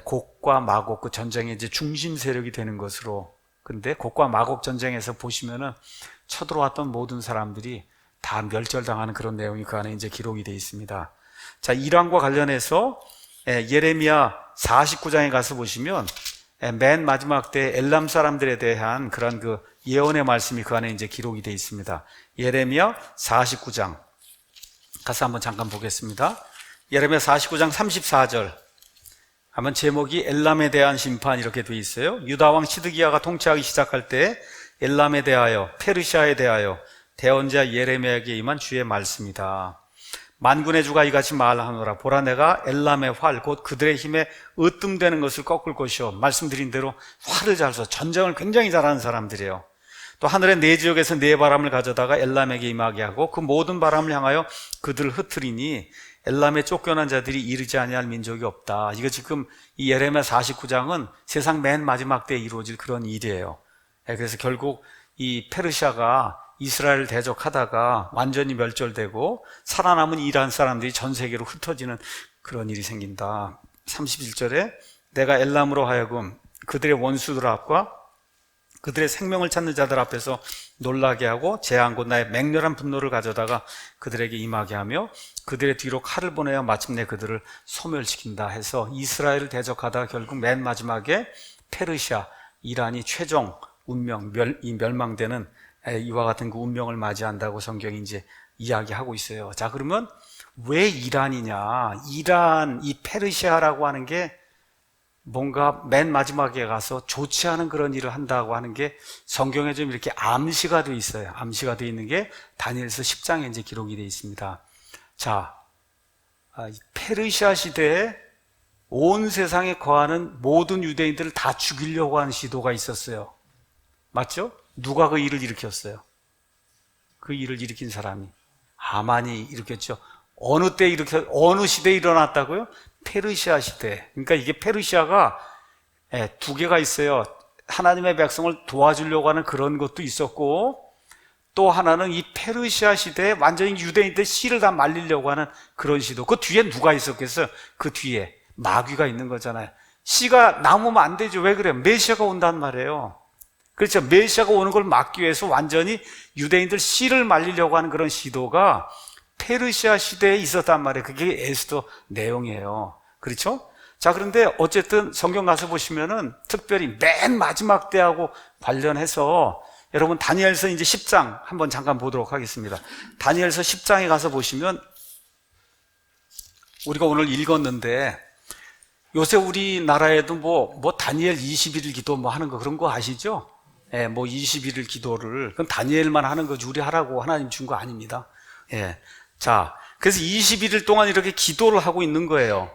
곡과 마곡 그 전쟁의 이제 중심 세력이 되는 것으로. 근데 곡과 마곡 전쟁에서 보시면은 쳐들어왔던 모든 사람들이 다 멸절당하는 그런 내용이 그 안에 이제 기록이 되어 있습니다. 자, 이란과 관련해서 예레미야 49장에 가서 보시면 맨 마지막 때 엘람 사람들에 대한 그런 그 예언의 말씀이 그 안에 이제 기록이 되어 있습니다. 예레미야 49장 가서 한번 잠깐 보겠습니다. 예레미야 49장 34절 하면 제목이 엘람에 대한 심판 이렇게 되어 있어요. 유다왕 시드기야가 통치하기 시작할 때 엘람에 대하여 페르시아에 대하여 대언자 예레미야에게 임한 주의 말씀이다. 만군의 주가 이같이 말하노라. 보라, 내가 엘람의 활 곧 그들의 힘에 으뜸되는 것을 꺾을 것이요. 말씀드린 대로 활을 잘 써 전쟁을 굉장히 잘하는 사람들이에요. 또 하늘의 네 지역에서 네 바람을 가져다가 엘람에게 임하게 하고 그 모든 바람을 향하여 그들을 흩트리니 엘람에 쫓겨난 자들이 이르지 아니할 민족이 없다. 이거 지금 이 예레미야 49장은 세상 맨 마지막 때에 이루어질 그런 일이에요. 그래서 결국 이 페르시아가 이스라엘을 대적하다가 완전히 멸절되고 살아남은 이란 사람들이 전 세계로 흩어지는 그런 일이 생긴다. 31절에 내가 엘람으로 하여금 그들의 원수들 앞과 그들의 생명을 찾는 자들 앞에서 놀라게 하고 재앙 곧 나의 맹렬한 분노를 가져다가 그들에게 임하게 하며 그들의 뒤로 칼을 보내어 마침내 그들을 소멸시킨다 해서 이스라엘을 대적하다가 결국 맨 마지막에 페르시아, 이란이 최종 운명, 멸망되는 이와 같은 그 운명을 맞이한다고 성경이 이제 이야기하고 있어요. 자, 그러면 왜 이란이냐? 이란, 이 페르시아라고 하는 게 뭔가 맨 마지막에 가서 좋지 않은 그런 일을 한다고 하는 게 성경에 좀 이렇게 암시가 되어 있어요. 암시가 되어 있는 게 다니엘서 10장에 이제 기록이 되어 있습니다. 자, 페르시아 시대에 온 세상에 거하는 모든 유대인들을 다 죽이려고 하는 시도가 있었어요. 맞죠? 누가 그 일을 일으켰어요? 그 일을 일으킨 사람이 하만이 일으켰죠. 어느 시대에 일어났다고요? 페르시아 시대. 그러니까 이게 페르시아가 두 개가 있어요. 하나님의 백성을 도와주려고 하는 그런 것도 있었고, 또 하나는 이 페르시아 시대에 완전히 유대인들 씨를 다 말리려고 하는 그런 시도. 그 뒤에 누가 있었겠어요? 그 뒤에 마귀가 있는 거잖아요. 씨가 남으면 안 되죠. 왜 그래요? 메시아가 온단 말이에요. 그렇죠. 메시아가 오는 걸 막기 위해서 완전히 유대인들 씨를 말리려고 하는 그런 시도가 페르시아 시대에 있었단 말이에요. 그게 에스더 내용이에요. 그렇죠? 자, 그런데 어쨌든 성경 가서 보시면은 특별히 맨 마지막 때하고 관련해서 여러분 다니엘서 이제 10장 한번 잠깐 보도록 하겠습니다. 다니엘서 10장에 가서 보시면 우리가 오늘 읽었는데 요새 우리나라에도 뭐 다니엘 21일 기도 뭐 하는 거 그런 거 아시죠? 예, 뭐 21일 기도를 그건 다니엘만 하는 거지 우리 하라고 하나님 준 거 아닙니다. 예. 자, 그래서 21일 동안 이렇게 기도를 하고 있는 거예요.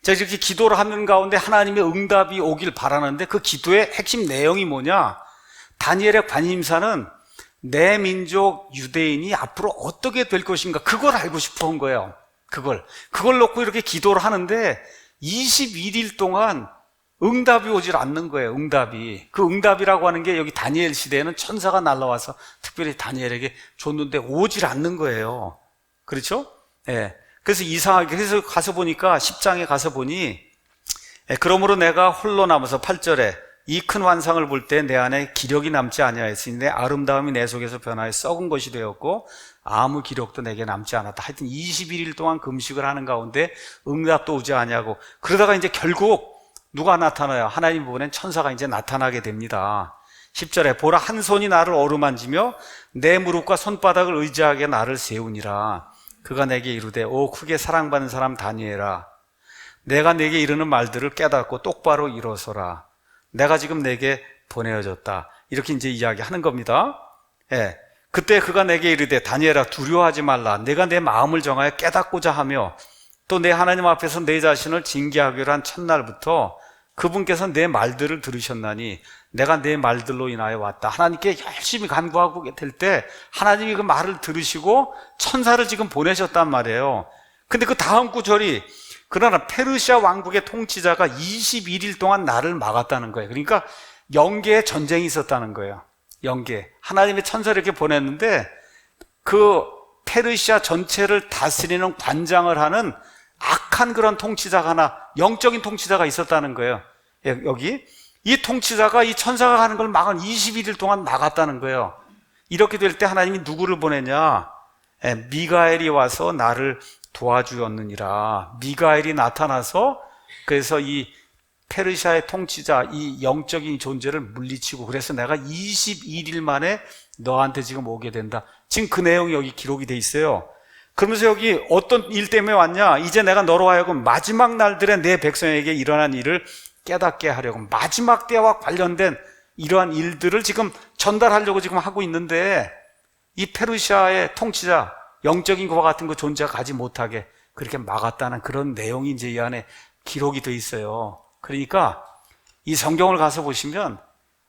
자, 이렇게 기도를 하는 가운데 하나님의 응답이 오길 바라는데 그 기도의 핵심 내용이 뭐냐? 다니엘의 관심사는 내 민족 유대인이 앞으로 어떻게 될 것인가 그걸 알고 싶어 한 거예요. 그걸 놓고 이렇게 기도를 하는데 21일 동안 응답이 오질 않는 거예요. 응답이. 그 응답이라고 하는 게 여기 다니엘 시대에는 천사가 날라와서 특별히 다니엘에게 줬는데 오질 않는 거예요. 그렇죠? 예. 그래서 이상하게 그래서 가서 보니까 10장에 가서 보니 그러므로 내가 홀로 남아서 8절에 이 큰 환상을 볼 때 내 안에 기력이 남지 아니하였으니 내 아름다움이 내 속에서 변하여 썩은 것이 되었고 아무 기력도 내게 남지 않았다. 하여튼 21일 동안 금식을 하는 가운데 응답도 오지 아니하고 그러다가 이제 결국 누가 나타나요? 하나님 보낸 천사가 이제 나타나게 됩니다. 10절에 보라 한 손이 나를 어루만지며 내 무릎과 손바닥을 의지하게 나를 세우니라. 그가 내게 이르되 오 크게 사랑받는 사람 다니엘아 내가 내게 이르는 말들을 깨닫고 똑바로 일어서라. 내가 지금 내게 보내어졌다. 이렇게 이제 이야기하는 겁니다. 예. 그때 그가 내게 이르되 다니엘아 두려워하지 말라. 내가 내 마음을 정하여 깨닫고자 하며 또 내 하나님 앞에서 내 자신을 징계하기로 한 첫날부터 그분께서 내 말들을 들으셨나니 내가 내 말들로 인하여 왔다. 하나님께 열심히 간구하고 될 때 하나님이 그 말을 들으시고 천사를 지금 보내셨단 말이에요. 근데 그 다음 구절이 그러나 페르시아 왕국의 통치자가 21일 동안 나를 막았다는 거예요. 그러니까 영계의 전쟁이 있었다는 거예요. 영계. 하나님의 천사를 이렇게 보냈는데 그 페르시아 전체를 다스리는 관장을 하는 악한 그런 통치자가 하나, 영적인 통치자가 있었다는 거예요. 여기. 이 통치자가 이 천사가 가는 걸 막은 21일 동안 막았다는 거예요. 이렇게 될 때 하나님이 누구를 보내냐? 미가엘이 와서 나를 도와주었느니라. 미가엘이 나타나서 그래서 이 페르시아의 통치자, 이 영적인 존재를 물리치고 그래서 내가 21일 만에 너한테 지금 오게 된다. 지금 그 내용이 여기 기록이 돼 있어요. 그러면서 여기 어떤 일 때문에 왔냐? 이제 내가 너로 하여금 마지막 날들에 내 백성에게 일어난 일을 깨닫게 하려고 마지막 때와 관련된 이러한 일들을 지금 전달하려고 지금 하고 있는데 이 페르시아의 통치자, 영적인 것과 같은 그 존재가 가지 못하게 그렇게 막았다는 그런 내용이 이제 이 안에 기록이 돼 있어요. 그러니까 이 성경을 가서 보시면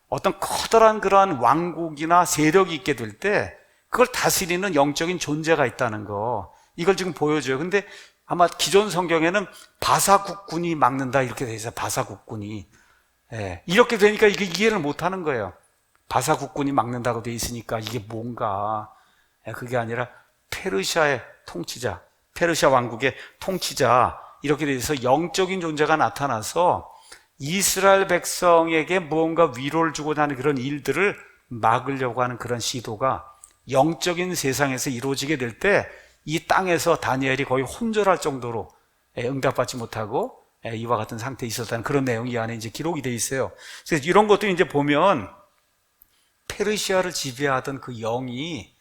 어떤 커다란 그러한 왕국이나 세력이 있게 될 때 그걸 다스리는 영적인 존재가 있다는 거 이걸 지금 보여줘요. 근데 아마 기존 성경에는 바사국군이 막는다 이렇게 돼 있어요. 바사국군이. 예, 이렇게 되니까 이게 이해를 못하는 거예요. 바사국군이 막는다고 돼 있으니까 이게 뭔가. 예, 그게 아니라 페르시아의 통치자, 페르시아 왕국의 통치자 이렇게 돼 있어서 영적인 존재가 나타나서 이스라엘 백성에게 무언가 위로를 주고자 하는 그런 일들을 막으려고 하는 그런 시도가 영적인 세상에서 이루어지게 될 때 이 땅에서 다니엘이 거의 혼절할 정도로 응답받지 못하고 이와 같은 상태에 있었다는 그런 내용이 이 안에 이제 기록이 돼 있어요. 그래서 이런 것도 이제 보면 페르시아를 지배하던 그 영이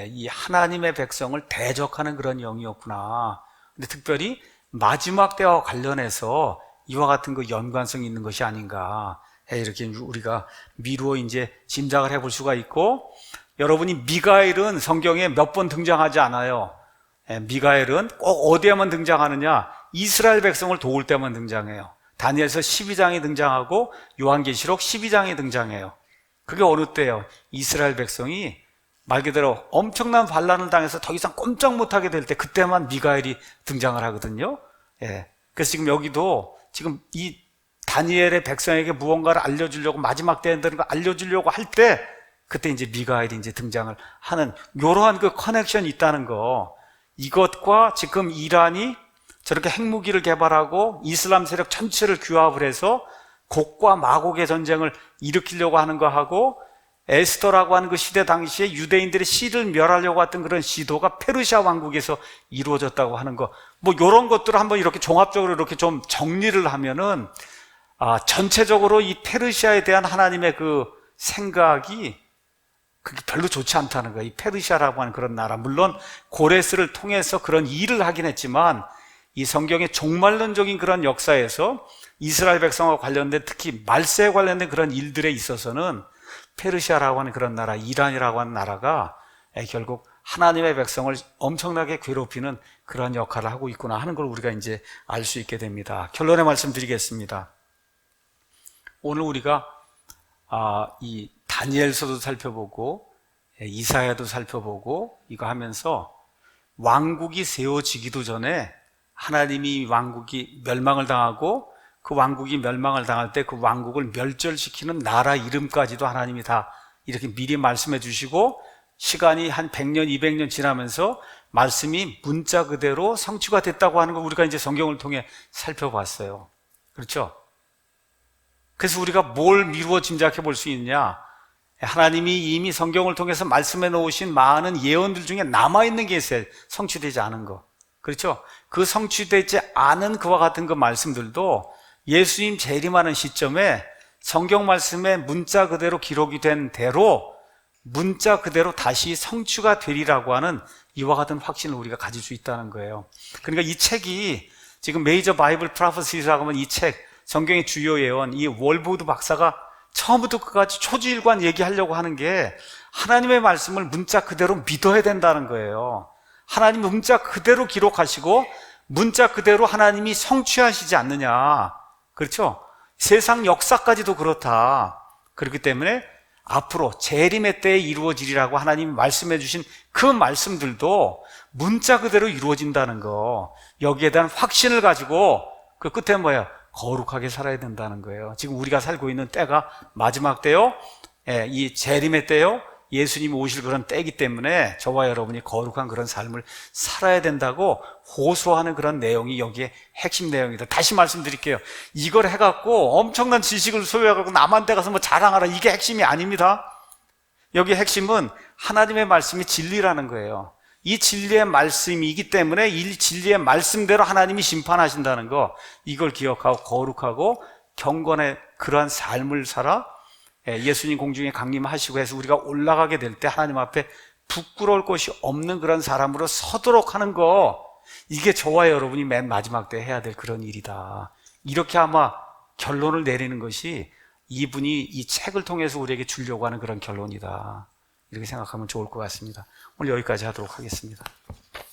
이 하나님의 백성을 대적하는 그런 영이었구나. 근데 특별히 마지막 때와 관련해서 이와 같은 그 연관성이 있는 것이 아닌가. 이렇게 우리가 미루어 이제 짐작을 해볼 수가 있고, 여러분이 미가엘은 성경에 몇 번 등장하지 않아요. 미가엘은 꼭 어디에만 등장하느냐? 이스라엘 백성을 도울 때만 등장해요. 다니엘서 12장에 등장하고 요한계시록 12장에 등장해요. 그게 어느 때예요? 이스라엘 백성이 말 그대로 엄청난 반란을 당해서 더 이상 꼼짝 못하게 될 때 그때만 미가엘이 등장을 하거든요. 그래서 지금 여기도 지금 이 다니엘의 백성에게 무언가를 알려주려고, 마지막 때에 되는 걸 알려주려고 할 때, 그때 이제 미가엘이 이제 등장을 하는, 이러한 그 커넥션이 있다는 거. 이것과 지금 이란이 저렇게 핵무기를 개발하고 이슬람 세력 전체를 규합을 해서 곡과 마곡의 전쟁을 일으키려고 하는 거하고, 에스더라고 하는 그 시대 당시에 유대인들의 씨를 멸하려고 했던 그런 시도가 페르시아 왕국에서 이루어졌다고 하는 거, 뭐 이런 것들을 한번 이렇게 종합적으로 이렇게 좀 정리를 하면은, 전체적으로 이 페르시아에 대한 하나님의 그 생각이 그게 별로 좋지 않다는 거예요. 이 페르시아라고 하는 그런 나라, 물론 고레스를 통해서 그런 일을 하긴 했지만, 이 성경의 종말론적인 그런 역사에서 이스라엘 백성과 관련된, 특히 말세에 관련된 그런 일들에 있어서는 페르시아라고 하는 그런 나라, 이란이라고 하는 나라가 결국 하나님의 백성을 엄청나게 괴롭히는 그런 역할을 하고 있구나 하는 걸 우리가 이제 알 수 있게 됩니다. 결론의 말씀 드리겠습니다. 오늘 우리가 이 다니엘서도 살펴보고 이사야도 살펴보고 이거 하면서 왕국이 세워지기도 전에 하나님이 왕국이 멸망을 당하고, 그 왕국이 멸망을 당할 때 그 왕국을 멸절시키는 나라 이름까지도 하나님이 다 이렇게 미리 말씀해 주시고, 시간이 한 100년, 200년 지나면서 말씀이 문자 그대로 성취가 됐다고 하는 걸 우리가 이제 성경을 통해 살펴봤어요. 그렇죠? 그래서 우리가 뭘 미루어 짐작해 볼 수 있느냐? 하나님이 이미 성경을 통해서 말씀해 놓으신 많은 예언들 중에 남아있는 게 있어요. 성취되지 않은 거. 그렇죠? 그 성취되지 않은 그와 같은 그 말씀들도 예수님 재림하는 시점에 성경 말씀에 문자 그대로 기록이 된 대로 문자 그대로 다시 성취가 되리라고 하는 이와 같은 확신을 우리가 가질 수 있다는 거예요. 그러니까 이 책이 지금 메이저 바이블 프로페시라고 하면 이 책, 성경의 주요 예언, 이 월보드 박사가 처음부터 끝까지 초지일관 얘기하려고 하는 게 하나님의 말씀을 문자 그대로 믿어야 된다는 거예요. 하나님 문자 그대로 기록하시고 문자 그대로 하나님이 성취하시지 않느냐. 그렇죠? 세상 역사까지도 그렇다. 그렇기 때문에 앞으로 재림의 때에 이루어지리라고 하나님이 말씀해 주신 그 말씀들도 문자 그대로 이루어진다는 거, 여기에 대한 확신을 가지고 그 끝에 뭐예요? 거룩하게 살아야 된다는 거예요. 지금 우리가 살고 있는 때가 마지막 때요, 이 재림의 때요, 예수님이 오실 그런 때이기 때문에 저와 여러분이 거룩한 그런 삶을 살아야 된다고 호소하는 그런 내용이 여기에 핵심 내용이다. 다시 말씀드릴게요. 이걸 해갖고 엄청난 지식을 소유해갖고 남한테 가서 뭐 자랑하라, 이게 핵심이 아닙니다. 여기 핵심은 하나님의 말씀이 진리라는 거예요. 이 진리의 말씀이기 때문에 이 진리의 말씀대로 하나님이 심판하신다는 거, 이걸 기억하고 거룩하고 경건의 그러한 삶을 살아 예수님 공중에 강림하시고 해서 우리가 올라가게 될 때 하나님 앞에 부끄러울 것이 없는 그런 사람으로 서도록 하는 거, 이게 저와 여러분이 맨 마지막 때 해야 될 그런 일이다. 이렇게 아마 결론을 내리는 것이 이분이 이 책을 통해서 우리에게 주려고 하는 그런 결론이다. 이렇게 생각하면 좋을 것 같습니다. 오늘 여기까지 하도록 하겠습니다.